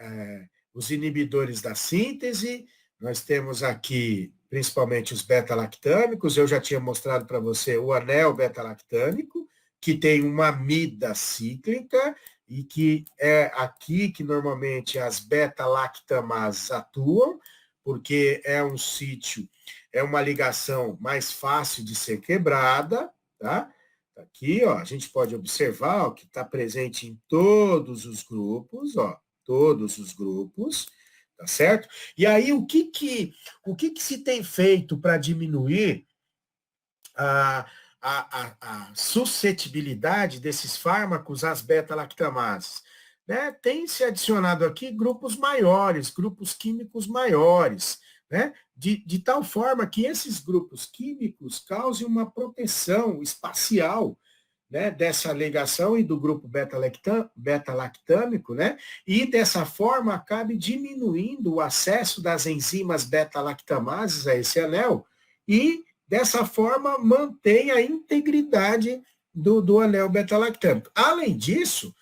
os inibidores da síntese, nós temos aqui, principalmente, os beta-lactâmicos. Eu já tinha mostrado para você o anel beta-lactâmico, que tem uma amida cíclica, e que é aqui que normalmente as beta-lactamases atuam, porque é um sítio, é uma ligação mais fácil de ser quebrada, tá? Aqui, ó, a gente pode observar ó, que está presente em todos os grupos, ó, todos os grupos, tá certo? E aí, o que se tem feito para diminuir a, a suscetibilidade desses fármacos às beta-lactamases? Né? Tem se adicionado aqui grupos maiores, grupos químicos maiores, né? De tal forma que esses grupos químicos causem uma proteção espacial, né, dessa ligação e do grupo beta-lactâmico, né, e dessa forma acabe diminuindo o acesso das enzimas beta-lactamases a esse anel e, dessa forma, mantém a integridade do anel beta-lactâmico. Além disso,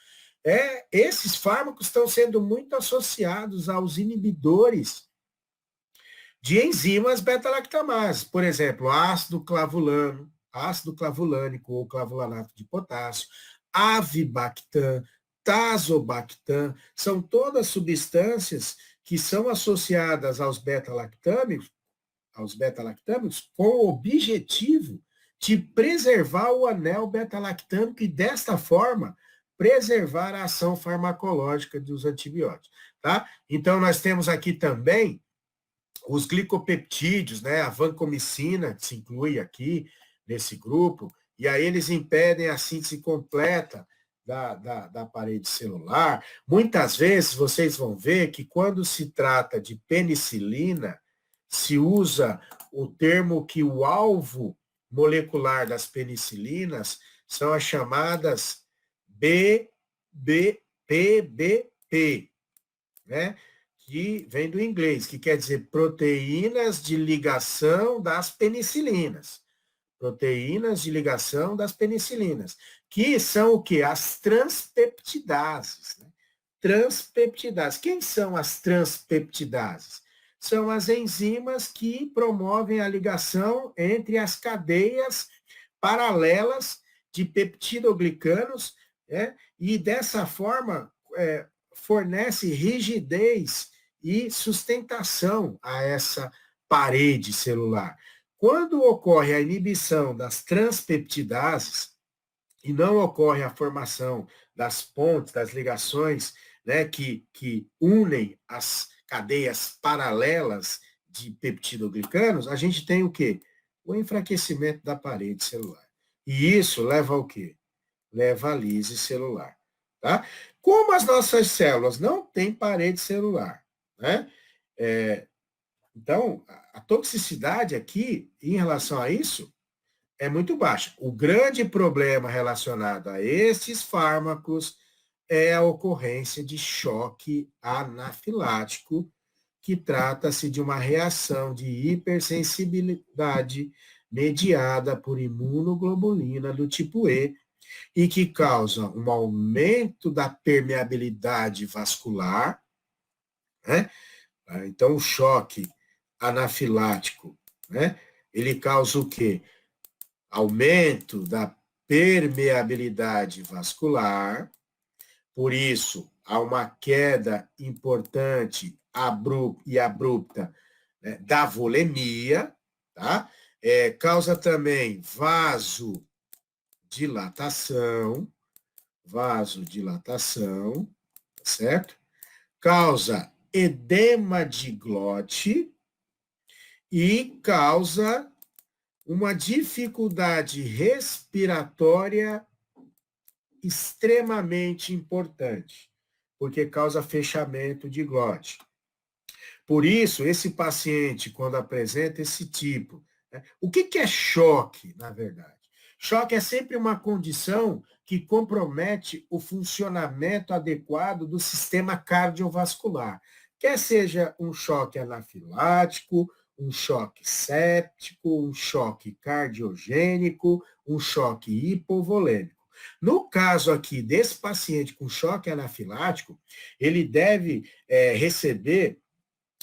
esses fármacos estão sendo muito associados aos inibidores de enzimas beta-lactamases, por exemplo, ácido clavulano, ácido clavulânico ou clavulanato de potássio, avibactam, tazobactam, são todas substâncias que são associadas aos beta-lactâmicos com o objetivo de preservar o anel beta-lactâmico e, desta forma, preservar a ação farmacológica dos antibióticos. Tá? Então, nós temos aqui também os glicopeptídeos, né, a vancomicina, que se inclui aqui nesse grupo, e aí eles impedem a síntese completa da parede celular. Muitas vezes vocês vão ver que quando se trata de penicilina, se usa o termo que o alvo molecular das penicilinas são as chamadas PBP, né? Que vem do inglês, que quer dizer proteínas de ligação das penicilinas. Proteínas de ligação das penicilinas, que são o quê? As transpeptidases. Né? Transpeptidases. Quem são as transpeptidases? São as enzimas que promovem a ligação entre as cadeias paralelas de peptidoglicanos, né? E dessa forma fornece rigidez e sustentação a essa parede celular. Quando ocorre a inibição das transpeptidases e não ocorre a formação das pontes, das ligações, né, que unem as cadeias paralelas de peptidoglicanos, a gente tem o quê? O enfraquecimento da parede celular. E isso leva ao quê? Leva à lise celular. Tá? Como as nossas células não têm parede celular, né? Então, a toxicidade aqui, em relação a isso, é muito baixa. O grande problema relacionado a esses fármacos é a ocorrência de choque anafilático, que trata-se de uma reação de hipersensibilidade mediada por imunoglobulina do tipo E, e que causa um aumento da permeabilidade vascular, né? Então, o choque anafilático, né? Ele causa o quê? Aumento da permeabilidade vascular, por isso, há uma queda importante e abrupta, né, da volemia, tá? Causa também vasodilatação, tá certo? Causa edema de glote e causa uma dificuldade respiratória extremamente importante, porque causa fechamento de glote. Por isso, esse paciente, quando apresenta esse tipo, né, o que é choque, na verdade? Choque é sempre uma condição que compromete o funcionamento adequado do sistema cardiovascular, quer seja um choque anafilático, um choque séptico, um choque cardiogênico, um choque hipovolêmico. No caso aqui desse paciente com choque anafilático, ele deve receber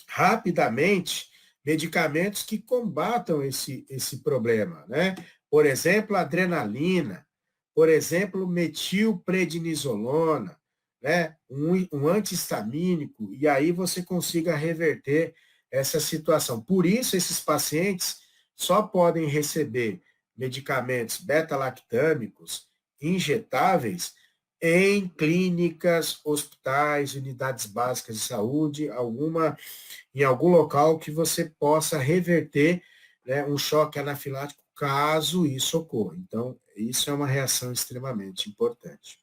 rapidamente medicamentos que combatam esse problema, né? Por exemplo, adrenalina, por exemplo, metilprednisolona, né? Um antihistamínico, e aí você consiga reverter essa situação. Por isso, esses pacientes só podem receber medicamentos beta-lactâmicos injetáveis em clínicas, hospitais, unidades básicas de saúde, em algum local que você possa reverter, né, um choque anafilático, caso isso ocorra. Então, isso é uma reação extremamente importante.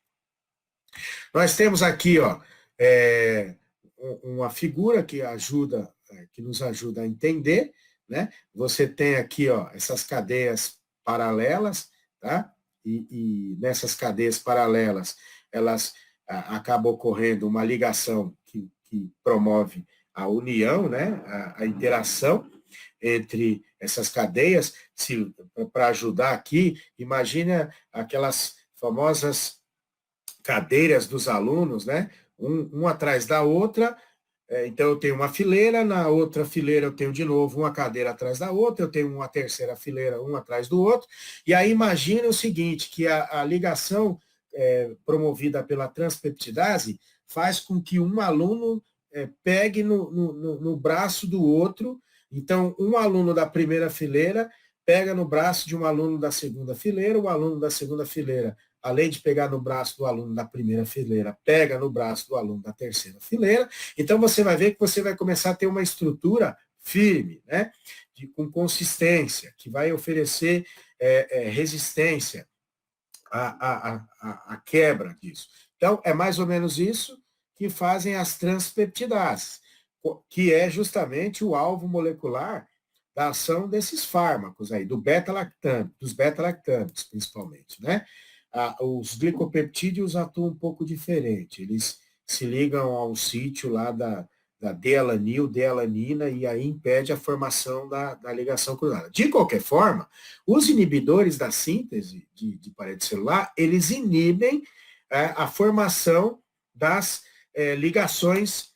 Nós temos aqui, ó, uma figura que nos ajuda a entender, né? Você tem aqui, ó, essas cadeias paralelas, tá? E nessas cadeias paralelas, elas acabam ocorrendo uma ligação que promove a união, né? A interação entre essas cadeias, para ajudar aqui, imagina aquelas famosas cadeiras dos alunos, né? Um atrás da outra. Então, eu tenho uma fileira, na outra fileira eu tenho de novo uma cadeira atrás da outra, eu tenho uma terceira fileira, um atrás do outro. E aí imagina o seguinte, que a ligação promovida pela transpeptidase faz com que um aluno pegue no braço do outro. Então, um aluno da primeira fileira pega no braço de um aluno da segunda fileira, o aluno da segunda fileira, além de pegar no braço do aluno da primeira fileira, pega no braço do aluno da terceira fileira. Então, você vai ver que você vai começar a ter uma estrutura firme, né? Com consistência, que vai oferecer resistência à quebra disso. Então, é mais ou menos isso que fazem as transpeptidases, que é justamente o alvo molecular da ação desses fármacos aí, dos beta-lactâmicos, principalmente, né? Os glicopeptídeos atuam um pouco diferente, eles se ligam ao sítio lá da D-alanil, D-alanina, e aí impede a formação da ligação cruzada. De qualquer forma, os inibidores da síntese de parede celular, eles inibem a formação das ligações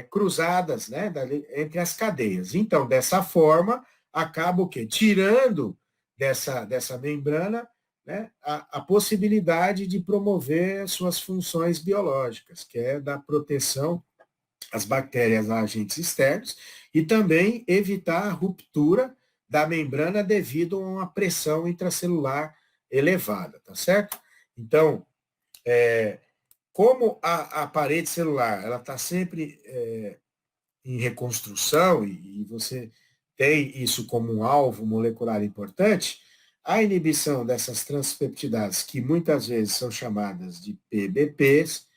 cruzadas, né, entre as cadeias. Então, dessa forma, acaba o quê? Tirando dessa membrana, né, a possibilidade de promover suas funções biológicas, que é da proteção às bactérias a agentes externos e também evitar a ruptura da membrana devido a uma pressão intracelular elevada, tá certo? Então, como a parede celular ela está sempre em reconstrução e você tem isso como um alvo molecular importante, a inibição dessas transpeptidases, que muitas vezes são chamadas de PBPs,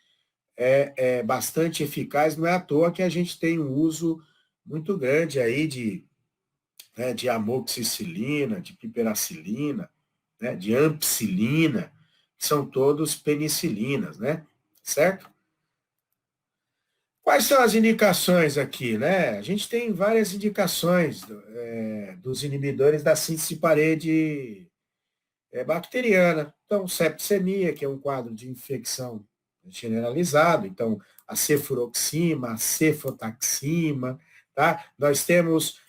é bastante eficaz. Não é à toa que a gente tem um uso muito grande aí de amoxicilina, de piperacilina, né, de ampicilina, que são todos penicilinas, né? Certo? Quais são as indicações aqui, né? A gente tem várias indicações dos inibidores da síntese de parede bacteriana. Então, septicemia, que é um quadro de infecção generalizado, então, a cefuroxima, a cefotaxima, tá? Nós temos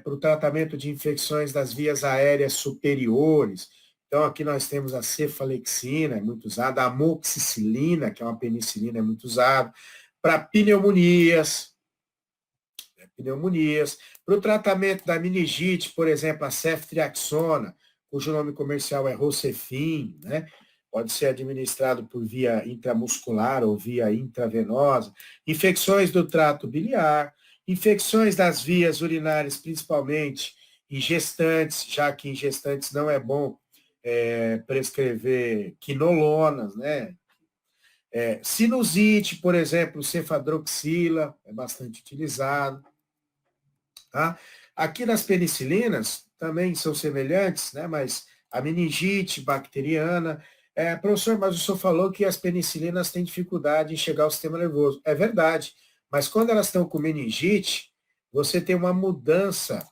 para o tratamento de infecções das vias aéreas superiores, então aqui nós temos a cefalexina, é muito usada, a amoxicilina, que é uma penicilina, é muito usada, para pneumonias, para o tratamento da meningite, por exemplo, a ceftriaxona, cujo nome comercial é Rocefin, né? Pode ser administrado por via intramuscular ou via intravenosa. Infecções do trato biliar, infecções das vias urinárias, principalmente em gestantes, já que em gestantes não é bom prescrever quinolonas, né? Sinusite, por exemplo, cefadroxila, é bastante utilizado. Tá? Aqui nas penicilinas também são semelhantes, né? Mas a meningite bacteriana. Professor, mas o senhor falou que as penicilinas têm dificuldade em chegar ao sistema nervoso. É verdade, mas quando elas estão com meningite, você tem uma mudança,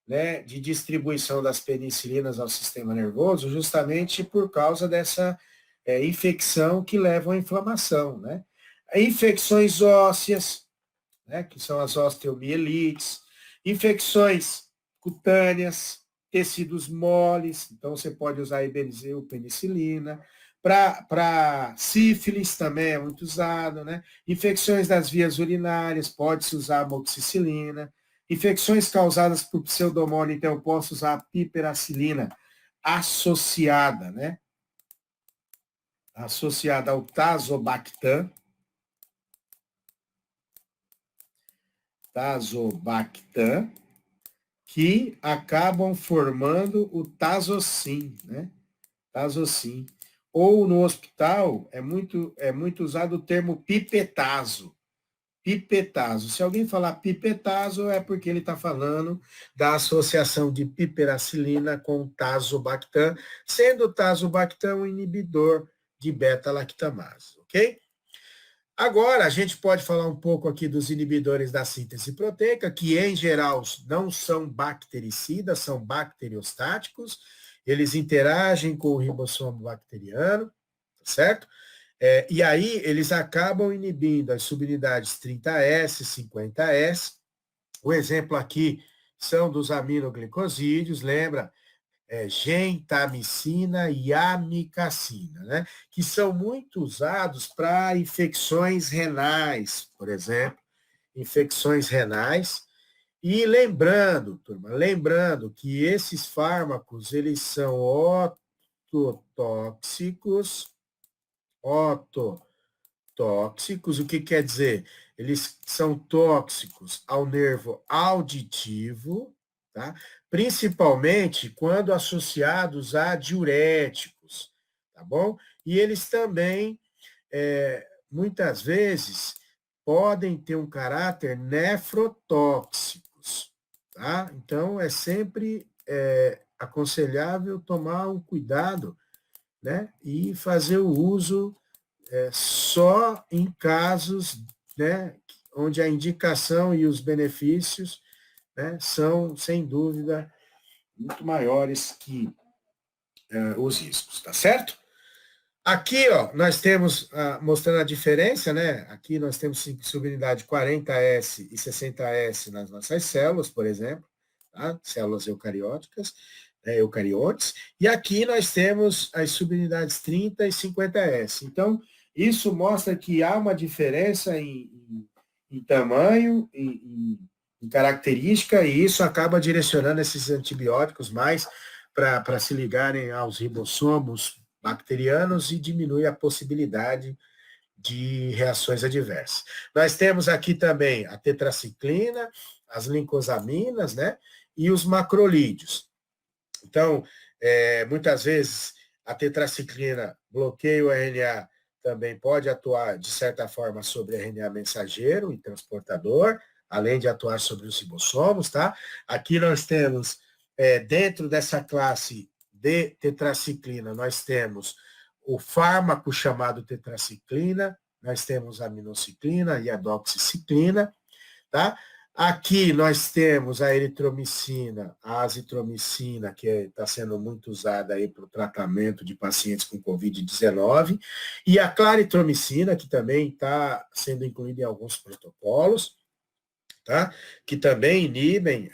né, de distribuição das penicilinas ao sistema nervoso, justamente por causa dessa infecção que leva à inflamação, né? Infecções ósseas, né, que são as osteomielites, infecções cutâneas, tecidos moles, então você pode usar ibenizil, penicilina. Para sífilis também é muito usado, né? Infecções das vias urinárias, pode-se usar amoxicilina. Infecções causadas por pseudomônio, então eu posso usar a piperacilina associada, né? Associada ao tazobactam, que acabam formando o tazocin, né? Tazocin. Ou no hospital é muito usado o termo pipetazo. Pipetazo. Se alguém falar pipetazo, é porque ele está falando da associação de piperacilina com tazobactam, sendo o tazobactam um inibidor de beta-lactamase, ok? Agora, a gente pode falar um pouco aqui dos inibidores da síntese proteica, que em geral não são bactericidas, são bacteriostáticos, eles interagem com o ribossomo bacteriano, tá certo? E aí eles acabam inibindo as subunidades 30S, 50S. O exemplo aqui são dos aminoglicosídeos, lembra? Gentamicina e amicacina, né? Que são muito usados para infecções renais, por exemplo, infecções renais. E lembrando, turma, lembrando que esses fármacos, eles são ototóxicos, o que quer dizer? Eles são tóxicos ao nervo auditivo, tá? Principalmente quando associados a diuréticos, tá bom? E eles também, muitas vezes, podem ter um caráter nefrotóxicos, tá? Então, é sempre aconselhável tomar um cuidado, né? E fazer o uso só em casos, né, onde a indicação e os benefícios, né, são, sem dúvida, muito maiores que os riscos, tá certo? Aqui, ó, nós temos, mostrando a diferença, né? Aqui nós temos subunidade 40S e 60S nas nossas células, por exemplo, tá? Células eucarióticas, eucariotes, e aqui nós temos as subunidades 30 e 50S. Então, isso mostra que há uma diferença em tamanho, em característica, e isso acaba direcionando esses antibióticos mais para se ligarem aos ribossomos bacterianos e diminui a possibilidade de reações adversas. Nós temos aqui também a tetraciclina, as lincosaminas, né, e os macrolídeos. Então, muitas vezes a tetraciclina bloqueia o RNA, também pode atuar, de certa forma, sobre RNA mensageiro e transportador, além de atuar sobre os ribossomos, tá? Aqui nós temos, dentro dessa classe de tetraciclina, nós temos o fármaco chamado tetraciclina, nós temos a aminociclina e a doxiciclina, tá? Aqui nós temos a eritromicina, a azitromicina, que está sendo muito usada aí para o tratamento de pacientes com Covid-19, e a claritromicina, que também está sendo incluída em alguns protocolos, tá? Que também inibem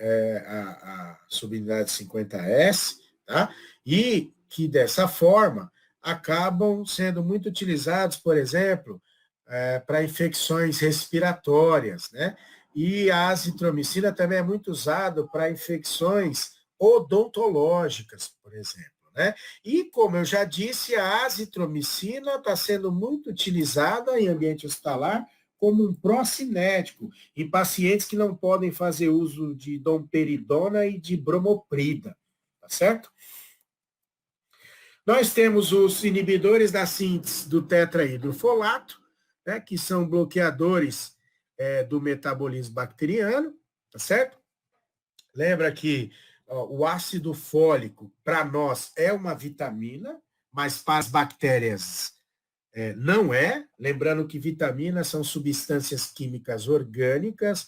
a subunidade 50S, tá? E que, dessa forma, acabam sendo muito utilizados, por exemplo, para infecções respiratórias, né? E a azitromicina também é muito usado para infecções odontológicas, por exemplo, né? E, como eu já disse, a azitromicina está sendo muito utilizada em ambiente hospitalar como um procinético em pacientes que não podem fazer uso de domperidona e de bromoprida, tá certo? Nós temos os inibidores da síntese do tetrahidrofolato, né, que são bloqueadores do metabolismo bacteriano, tá certo? Lembra que o ácido fólico, para nós, é uma vitamina, mas para as bactérias não é. Lembrando que vitaminas são substâncias químicas orgânicas,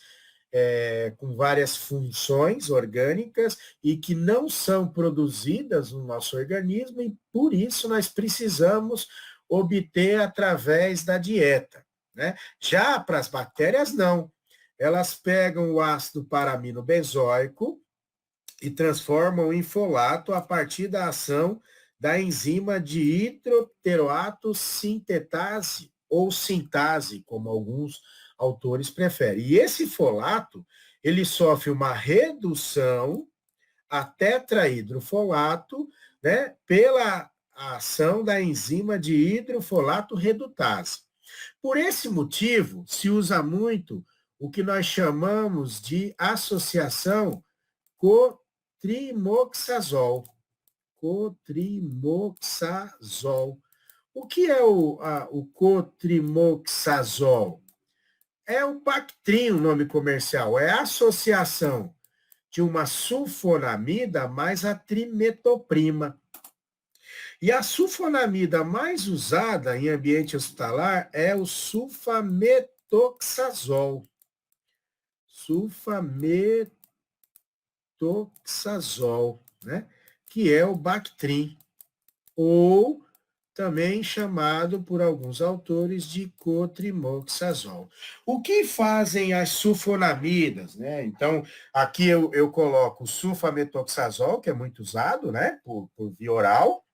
com várias funções orgânicas e que não são produzidas no nosso organismo e, por isso, nós precisamos obter através da dieta, né? Já para as bactérias, não. Elas pegam o ácido paraminobenzoico e transformam em folato a partir da ação da enzima de hidropteroato sintetase, ou sintase, como alguns autores preferem. E esse folato, ele sofre uma redução a tetrahidrofolato, né, pela ação da enzima de hidrofolato redutase. Por esse motivo, se usa muito o que nós chamamos de associação cotrimoxazol. Cotrimoxazol. O que é o cotrimoxazol? É o Bactrim, o nome comercial, é a associação de uma sulfonamida mais a trimetoprima. E a sulfonamida mais usada em ambiente hospitalar é o sulfametoxazol. Sulfametoxazol, né? Que é o Bactrim, ou também chamado por alguns autores de cotrimoxazol. O que fazem as sulfonamidas, né? Então, aqui eu coloco o sulfametoxazol, que é muito usado, né, por via oral,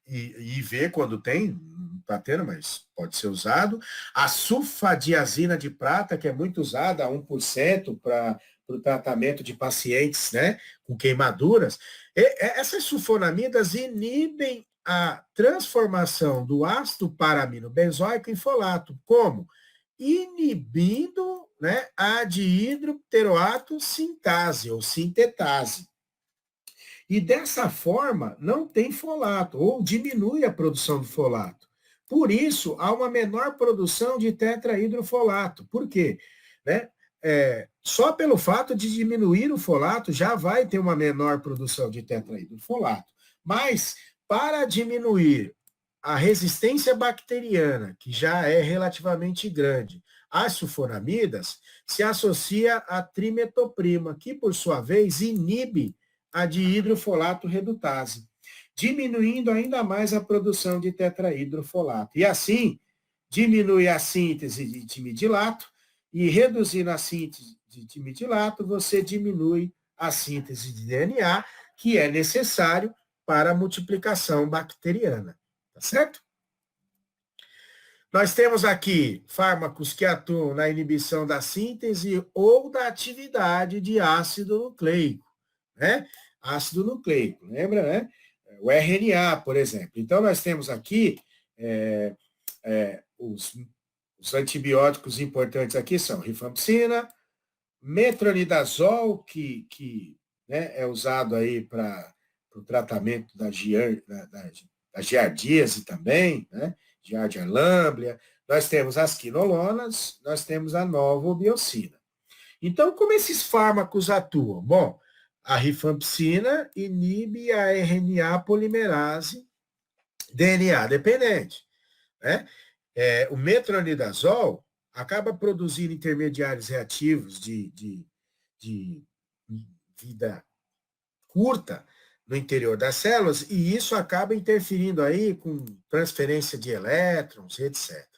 e IV quando tem, não está tendo, mas pode ser usado. A sulfadiazina de prata, que é muito usada, 1% para o tratamento de pacientes, né, com queimaduras. Essas sulfonamidas inibem a transformação do ácido paraminobenzoico em folato. Como? Inibindo, né, a dihidropteroato sintase ou sintetase. E dessa forma, não tem folato, ou diminui a produção de folato. Por isso, há uma menor produção de tetrahidrofolato. Por quê? Né? Só pelo fato de diminuir o folato, já vai ter uma menor produção de tetrahidrofolato. Mas, para diminuir a resistência bacteriana, que já é relativamente grande, às sulfonamidas, se associa a trimetoprima, que, por sua vez, inibe a dihidrofolato redutase, diminuindo ainda mais a produção de tetrahidrofolato. E assim, diminui a síntese de timidilato, e reduzindo a síntese de timidilato, você diminui a síntese de DNA, que é necessário para a multiplicação bacteriana. Tá certo? Nós temos aqui fármacos que atuam na inibição da síntese ou da atividade de ácido nucleico, né? Ácido nucleico, lembra, né? O RNA, por exemplo. Então, nós temos aqui os antibióticos importantes aqui são rifampicina, metronidazol, que né, é usado aí para o tratamento da giardíase também, né? Giardia lamblia. Nós temos as quinolonas, nós temos a novobiocina. Então, como esses fármacos atuam? Bom, a rifampicina inibe a RNA polimerase DNA dependente, né? O metronidazol acaba produzindo intermediários reativos de vida curta no interior das células, e isso acaba interferindo aí com transferência de elétrons, etc.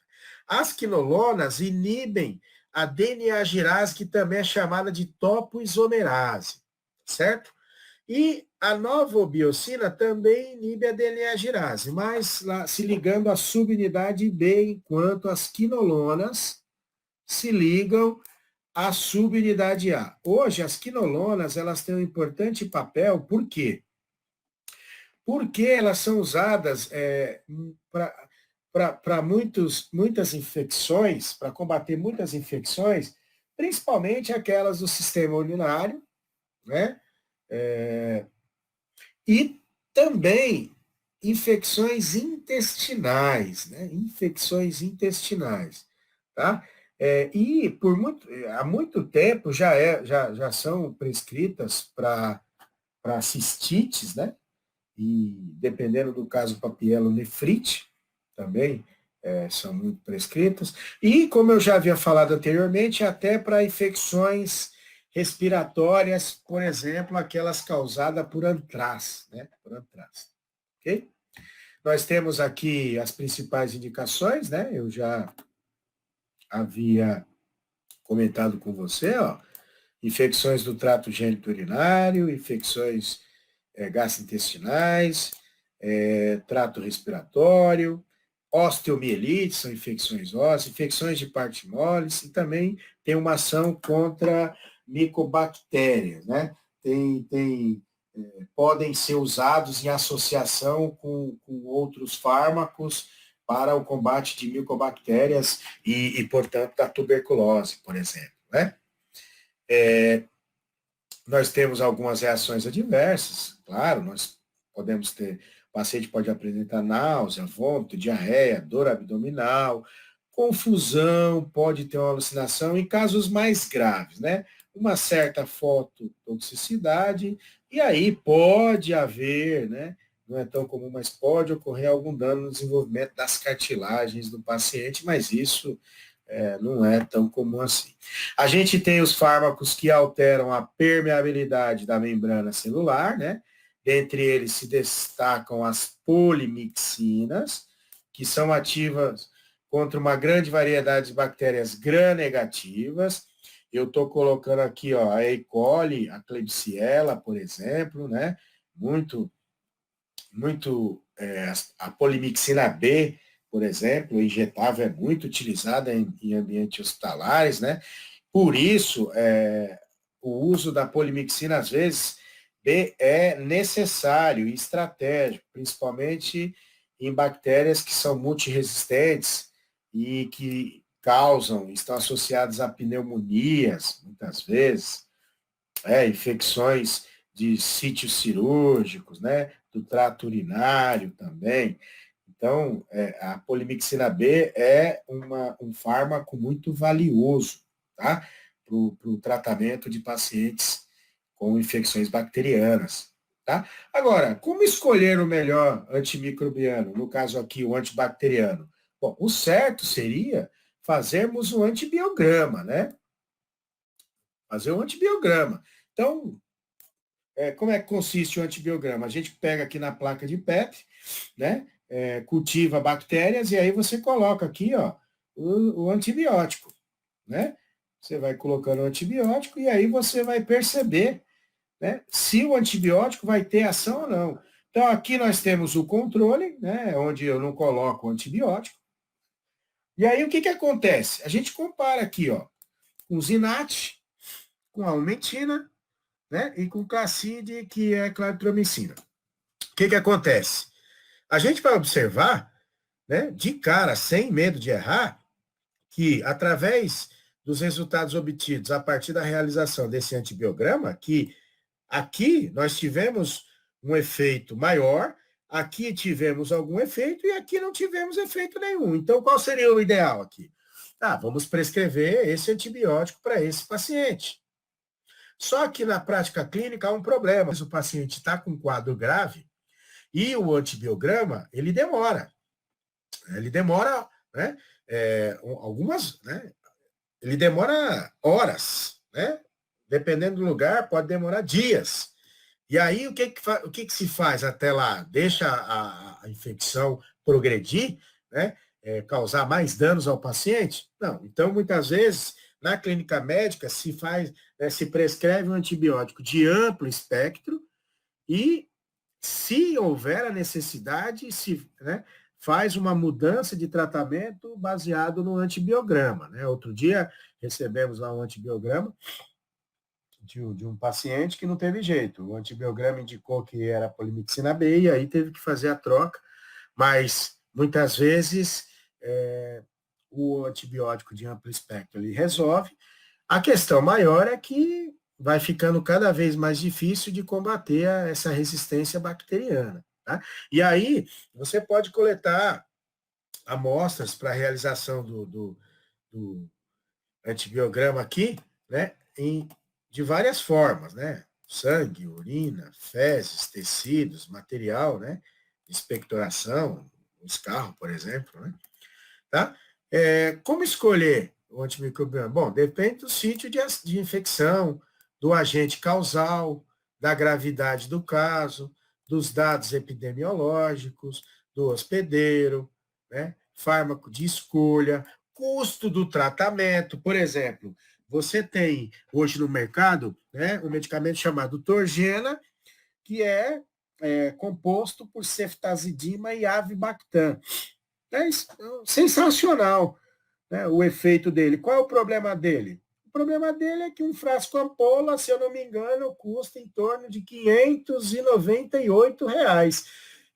As quinolonas inibem a DNA-girase, que também é chamada de topoisomerase, certo? E a novobiocina também inibe a DNA-girase, mas lá, se ligando à subunidade B, enquanto as quinolonas se ligam à subunidade A. Hoje, as quinolonas, elas têm um importante papel, por quê? Porque elas são usadas para muitas infecções, para combater muitas infecções, principalmente aquelas do sistema urinário, né? E também infecções intestinais, né? Infecções intestinais, tá? E há muito tempo já são prescritas para cistites, né? E dependendo do caso, papielonefrite também são muito prescritas. E, como eu já havia falado anteriormente, até para infecções respiratórias, por exemplo, aquelas causadas por antraz, né? Por antraz. Ok? Nós temos aqui as principais indicações, né? Eu já havia comentado com você, ó. Infecções do trato gênito-urinário, infecções gastrointestinais, trato respiratório, osteomielite, são infecções ósseas, infecções de partes moles, e também tem uma ação contra micobactérias, né? Podem ser usados em associação com outros fármacos para o combate de micobactérias portanto, da tuberculose, por exemplo, né? Nós temos algumas reações adversas, claro, nós podemos ter, o paciente pode apresentar náusea, vômito, diarreia, dor abdominal, confusão, pode ter uma alucinação, em casos mais graves, né? Uma certa fototoxicidade, e aí pode haver, né? Não é tão comum, mas pode ocorrer algum dano no desenvolvimento das cartilagens do paciente, mas isso não é tão comum assim. A gente tem os fármacos que alteram a permeabilidade da membrana celular, né? Dentre eles se destacam as polimixinas, que são ativas contra uma grande variedade de bactérias gram-negativas. Eu estou colocando aqui, ó, a E. coli, a Klebsiella, por exemplo, né? A polimixina B, por exemplo, injetável, é muito utilizada em ambientes hospitalares, né? Por isso, o uso da polimixina, às vezes, B é necessário e estratégico, principalmente em bactérias que são multiresistentes e que estão associadas a pneumonias, muitas vezes, infecções de sítios cirúrgicos, né? Do trato urinário também. Então, a polimixina B é um fármaco muito valioso, tá? Para o tratamento de pacientes com infecções bacterianas, tá? Agora, como escolher o melhor antimicrobiano? No caso aqui, o antibacteriano. Bom, o certo seria fazermos o antibiograma, né? Fazer o antibiograma. Então, como é que consiste o antibiograma? A gente pega aqui na placa de PEP, né? Cultiva bactérias e aí você coloca aqui, ó, o antibiótico, né? Você vai colocando o antibiótico e aí você vai perceber, né, se o antibiótico vai ter ação ou não. Então, aqui nós temos o controle, né, onde eu não coloco o antibiótico. E aí, o que acontece? A gente compara aqui, ó, com Zinat, com a aumentina, né, e com Clacide, que é claritromicina. O que acontece? A gente vai observar, né, de cara, sem medo de errar, que através dos resultados obtidos a partir da realização desse antibiograma, que aqui nós tivemos um efeito maior, aqui tivemos algum efeito e aqui não tivemos efeito nenhum. Então, qual seria o ideal aqui? Vamos prescrever esse antibiótico para esse paciente. Só que na prática clínica há um problema. O paciente está com um quadro grave e o antibiograma, ele demora. Ele demora, né? Algumas, né? Ele demora horas, né? Dependendo do lugar, pode demorar dias. E aí, o que se faz até lá? Deixa a infecção progredir, né? Causar mais danos ao paciente? Não. Então, muitas vezes, na clínica médica, se prescreve um antibiótico de amplo espectro e, se houver a necessidade, né, faz uma mudança de tratamento baseado no antibiograma, né? Outro dia, recebemos lá um antibiograma de um paciente que não teve jeito. O antibiograma indicou que era polimixina B e aí teve que fazer a troca, mas muitas vezes o antibiótico de amplo espectro ele resolve. A questão maior é que vai ficando cada vez mais difícil de combater essa resistência bacteriana. Tá? E aí você pode coletar amostras para a realização do antibiograma aqui, né, de várias formas, né? Sangue, urina, fezes, tecidos, material, né? Expectoração, escarro, por exemplo, né? Tá? Como escolher o antimicrobiano? Bom, depende do sítio de infecção, do agente causal, da gravidade do caso, dos dados epidemiológicos, do hospedeiro, né? Fármaco de escolha, custo do tratamento. Por exemplo, você tem hoje no mercado, né, um medicamento chamado Torgena, que é composto por ceftazidima e avibactam. É sensacional, né, o efeito dele. Qual é o problema dele? O problema dele é que um frasco ampola, se eu não me engano, custa em torno de R$ 598.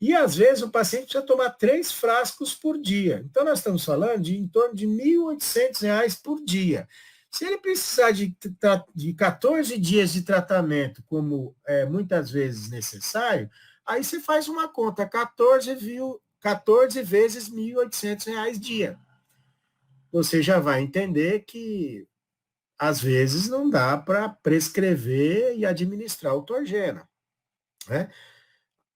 E às vezes o paciente precisa tomar 3 frascos por dia. Então nós estamos falando de em torno de R$ 1.800 por dia. Se ele precisar de 14 dias de tratamento, como é muitas vezes necessário, aí você faz uma conta, 14 vezes R$ 1.800 dia. Você já vai entender que às vezes não dá para prescrever e administrar o Torgena, né?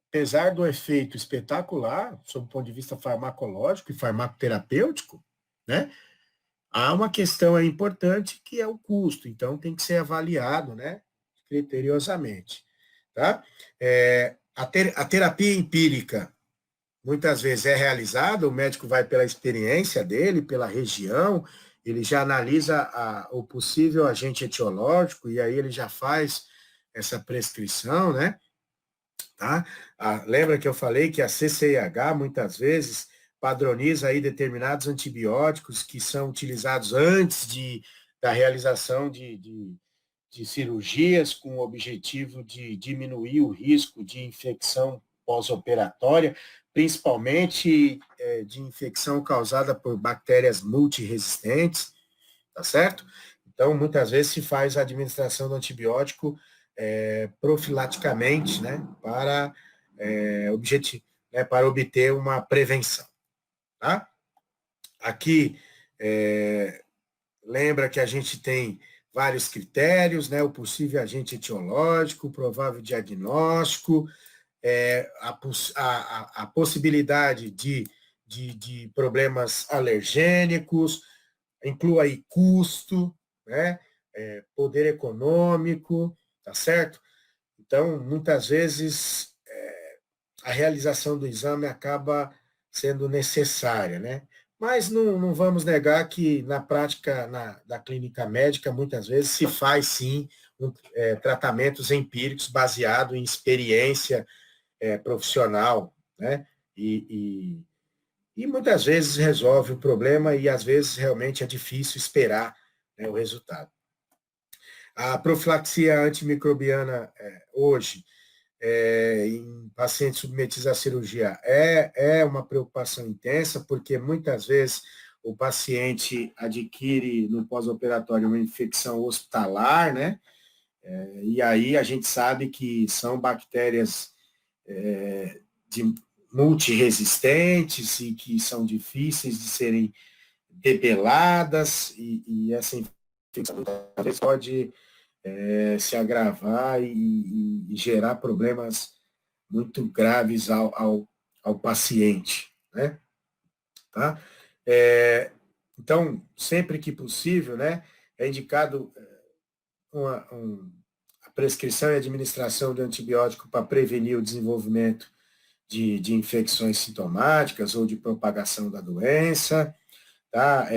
Apesar do efeito espetacular, sob o ponto de vista farmacológico e farmacoterapêutico, né? Há uma questão aí importante que é o custo, então tem que ser avaliado, né? Criteriosamente, tá? A terapia empírica muitas vezes é realizada, o médico vai pela experiência dele, pela região, ele já analisa o possível agente etiológico e aí ele já faz essa prescrição, né? Tá? Lembra que eu falei que a CCIH muitas vezes padroniza aí determinados antibióticos que são utilizados antes da realização de cirurgias com o objetivo de diminuir o risco de infecção pós-operatória, principalmente de infecção causada por bactérias multiresistentes, tá certo? Então, muitas vezes se faz a administração do antibiótico profilaticamente, né, para obter uma prevenção, tá? Aqui, lembra que a gente tem vários critérios, né? O possível agente etiológico, o provável diagnóstico, a possibilidade de problemas alergênicos, inclui aí custo, né? Poder econômico, tá certo? Então, muitas vezes, a realização do exame acaba sendo necessária, né? Mas não vamos negar que na prática da clínica médica, muitas vezes se faz sim tratamentos empíricos baseados em experiência profissional, né? E muitas vezes resolve o problema e às vezes realmente é difícil esperar, né, o resultado. A profilaxia antimicrobiana hoje em pacientes submetidos à cirurgia é uma preocupação intensa, porque muitas vezes o paciente adquire no pós-operatório uma infecção hospitalar, né? E aí a gente sabe que são bactérias de multiresistentes e que são difíceis de serem debeladas, e essa infecção pode se agravar e gerar problemas muito graves ao paciente, né? Tá? Então, sempre que possível, né, é indicado a prescrição e administração de antibiótico para prevenir o desenvolvimento de infecções sintomáticas ou de propagação da doença, tá?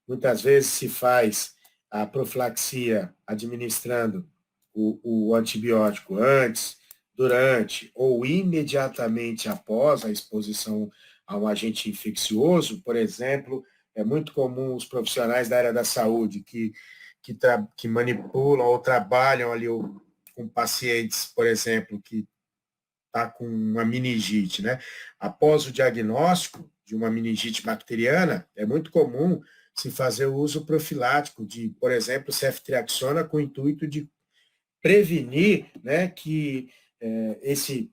Muitas vezes se faz a profilaxia administrando o antibiótico antes, durante ou imediatamente após a exposição a um agente infeccioso. Por exemplo, é muito comum os profissionais da área da saúde que manipulam ou trabalham ali com pacientes, por exemplo, que está com uma meningite, né? Após o diagnóstico de uma meningite bacteriana, é muito comum se fazer o uso profilático de, por exemplo, ceftriaxona com o intuito de prevenir, né, que esse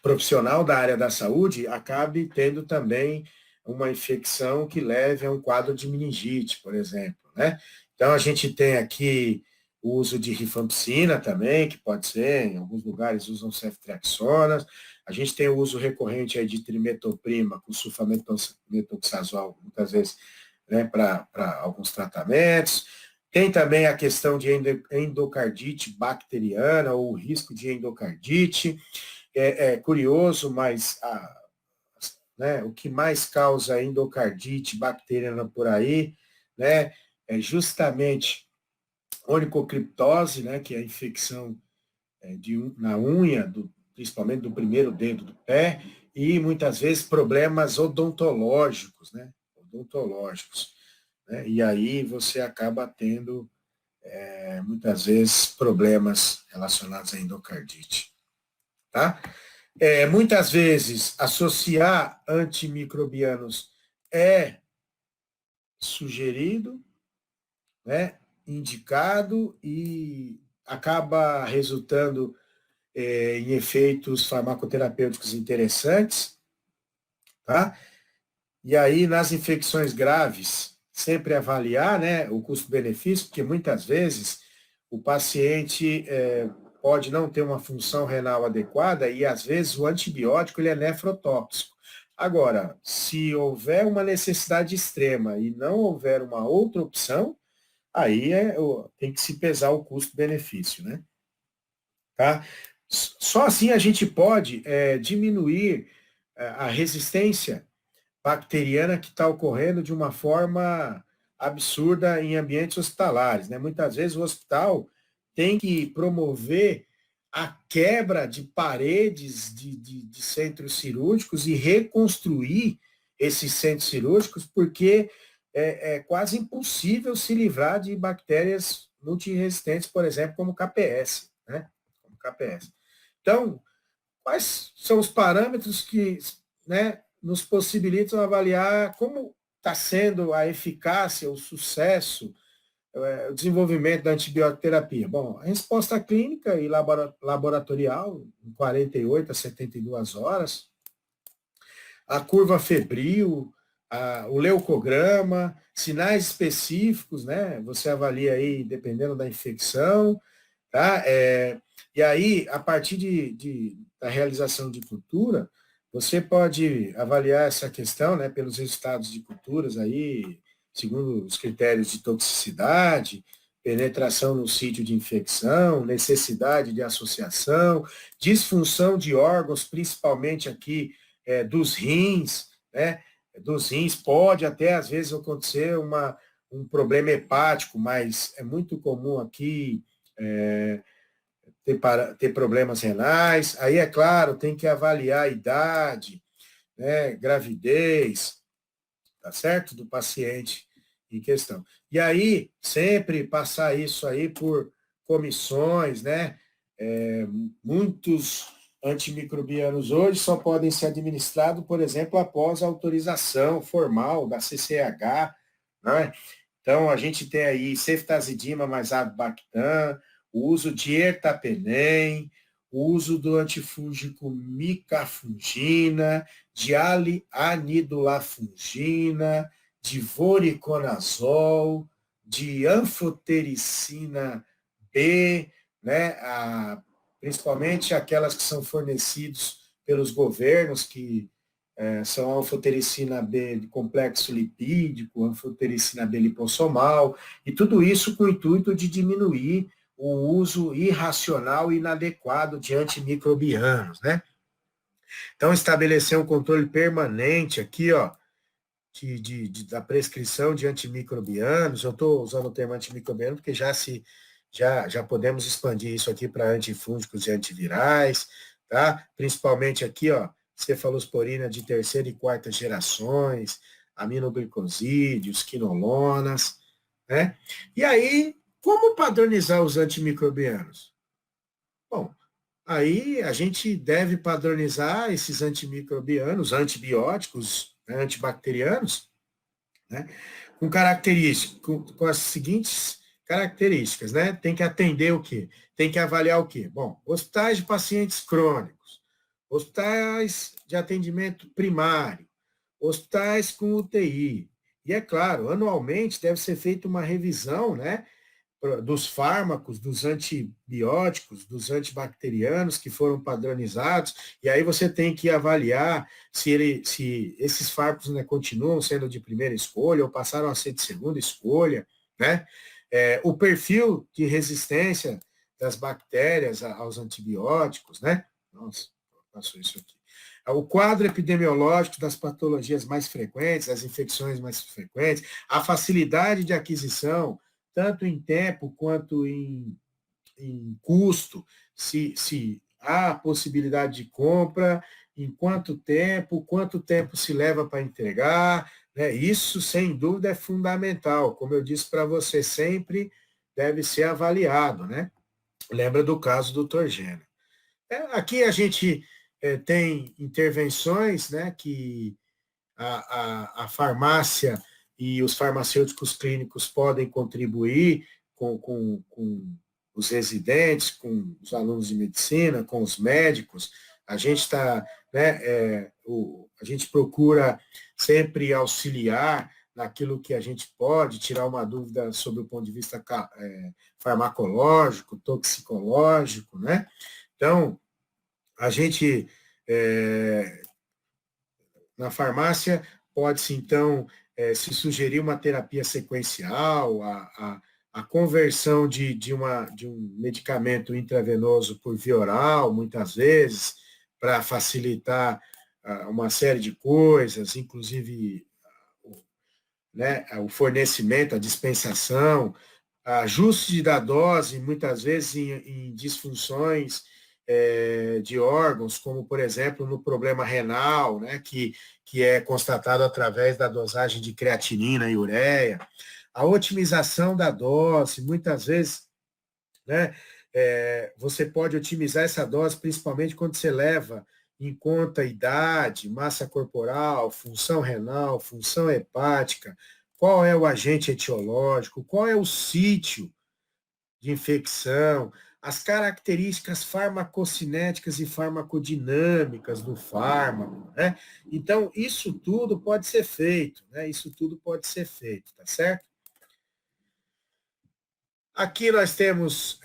profissional da área da saúde acabe tendo também uma infecção que leve a um quadro de meningite, por exemplo, né? Então, a gente tem aqui o uso de rifampicina também, que pode ser, em alguns lugares usam ceftriaxona. A gente tem o uso recorrente aí de trimetoprima com sulfametoxazol, muitas vezes, né, para alguns tratamentos. Tem também a questão de endocardite bacteriana ou o risco de endocardite. É curioso, mas né, o que mais causa endocardite bacteriana por aí, né, é justamente onicocriptose, né, que é a infecção na unha, principalmente do primeiro dedo do pé, e muitas vezes problemas odontológicos, né? Odontológicos, né? E aí você acaba tendo, muitas vezes, problemas relacionados à endocardite, tá? Muitas vezes, associar antimicrobianos é sugerido, né? Indicado e acaba resultando em efeitos farmacoterapêuticos interessantes, tá? E aí, nas infecções graves, sempre avaliar, né, o custo-benefício, porque muitas vezes o paciente pode não ter uma função renal adequada e, às vezes, o antibiótico ele é nefrotóxico. Agora, se houver uma necessidade extrema e não houver uma outra opção, aí tem que se pesar o custo-benefício, né? Tá? Só assim a gente pode diminuir a resistência bacteriana que está ocorrendo de uma forma absurda em ambientes hospitalares, né? Muitas vezes o hospital tem que promover a quebra de paredes de centros cirúrgicos e reconstruir esses centros cirúrgicos, porque é quase impossível se livrar de bactérias multiresistentes, por exemplo, como KPS, né? Como KPS. Então, quais são os parâmetros que, né, nos possibilitam avaliar como está sendo a eficácia, o sucesso, o desenvolvimento da antibioterapia? Bom, a resposta clínica e laboratorial, em 48 a 72 horas, a curva febril, o leucograma, sinais específicos, né? Você avalia aí dependendo da infecção, tá? E aí, a partir da realização de cultura, você pode avaliar essa questão, né, pelos resultados de culturas aí, segundo os critérios de toxicidade, penetração no sítio de infecção, necessidade de associação, disfunção de órgãos, principalmente aqui dos rins, né? Dos rins pode até às vezes acontecer um problema hepático, mas é muito comum aqui ter problemas renais. Aí, é claro, tem que avaliar a idade, né, gravidez, tá certo? Do paciente em questão. E aí, sempre passar isso aí por comissões, né? Muitos antimicrobianos hoje só podem ser administrados, por exemplo, após a autorização formal da CCH, né? Então, a gente tem aí ceftazidima mais avibactam, o uso de ertapenem, o uso do antifúngico micafungina, de anidulafungina, de voriconazol, de anfotericina B, né? Principalmente aquelas que são fornecidas pelos governos, que são a anfotericina B de complexo lipídico, anfotericina B lipossomal, e tudo isso com o intuito de diminuir o uso irracional e inadequado de antimicrobianos, né? Então, estabelecer um controle permanente aqui, ó, da prescrição de antimicrobianos. Eu estou usando o termo antimicrobiano porque já podemos expandir isso aqui para antifúngicos e antivirais, tá? Principalmente aqui, ó, cefalosporina de terceira e quarta gerações, aminoglicosídeos, quinolonas, né? E aí, como padronizar os antimicrobianos? Bom, aí a gente deve padronizar esses antimicrobianos, antibióticos, né, antibacterianos, né, com as seguintes características, né? Tem que atender o quê? Tem que avaliar o quê? Bom, hospitais de pacientes crônicos, hospitais de atendimento primário, hospitais com UTI. E é claro, anualmente deve ser feita uma revisão, né, dos fármacos, dos antibióticos, dos antibacterianos que foram padronizados, e aí você tem que avaliar se esses fármacos, né, continuam sendo de primeira escolha ou passaram a ser de segunda escolha, né? O perfil de resistência das bactérias aos antibióticos, né? Nossa, passou isso aqui. O quadro epidemiológico das patologias mais frequentes, das infecções mais frequentes, a facilidade de aquisição, tanto em tempo quanto em custo, se há possibilidade de compra em quanto tempo se leva para entregar, né? Isso, sem dúvida, é fundamental. Como eu disse para você, sempre deve ser avaliado, né? Lembra do caso do Torgênio. Aqui a gente tem intervenções, né, que a farmácia e os farmacêuticos clínicos podem contribuir com os residentes, com os alunos de medicina, com os médicos. A gente está, né, a gente procura sempre auxiliar naquilo que a gente pode, tirar uma dúvida sobre o ponto de vista farmacológico, toxicológico, né? Então, a gente, na farmácia, pode-se, então, se sugerir uma terapia sequencial, a conversão de um medicamento intravenoso por via oral, muitas vezes, para facilitar uma série de coisas, inclusive, né, o fornecimento, a dispensação, ajuste da dose, muitas vezes em disfunções de órgãos, como, por exemplo, no problema renal, né, que é constatado através da dosagem de creatinina e ureia. A otimização da dose, muitas vezes, né, você pode otimizar essa dose, principalmente quando você leva em conta idade, massa corporal, função renal, função hepática, qual é o agente etiológico, qual é o sítio de infecção, as características farmacocinéticas e farmacodinâmicas do fármaco, né? Então, isso tudo pode ser feito, né? Isso tudo pode ser feito, tá certo? Aqui nós temos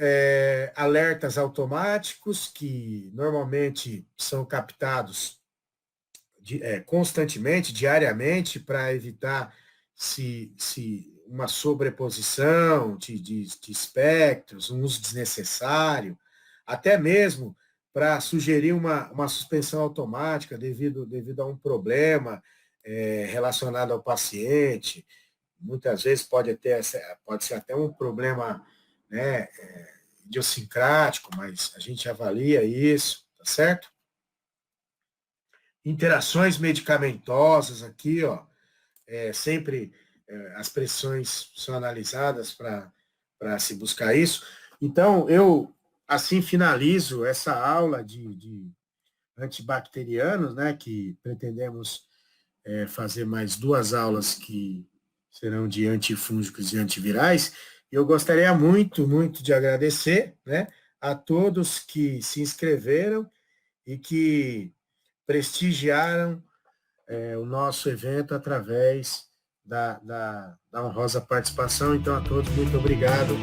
alertas automáticos que normalmente são captados constantemente, diariamente, para evitar se uma sobreposição de espectros, um uso desnecessário, até mesmo para sugerir uma suspensão automática devido a um problema relacionado ao paciente. Muitas vezes pode ser até um problema, né, idiosincrático, mas a gente avalia isso, tá certo? Interações medicamentosas aqui, ó, sempre as pressões são analisadas para se buscar isso. Então, eu, assim, finalizo essa aula de antibacterianos, né, que pretendemos fazer mais 2 aulas que serão de antifúngicos e antivirais. Eu gostaria muito, muito de agradecer, né, a todos que se inscreveram e que prestigiaram o nosso evento através da honrosa participação. Então, a todos, muito obrigado.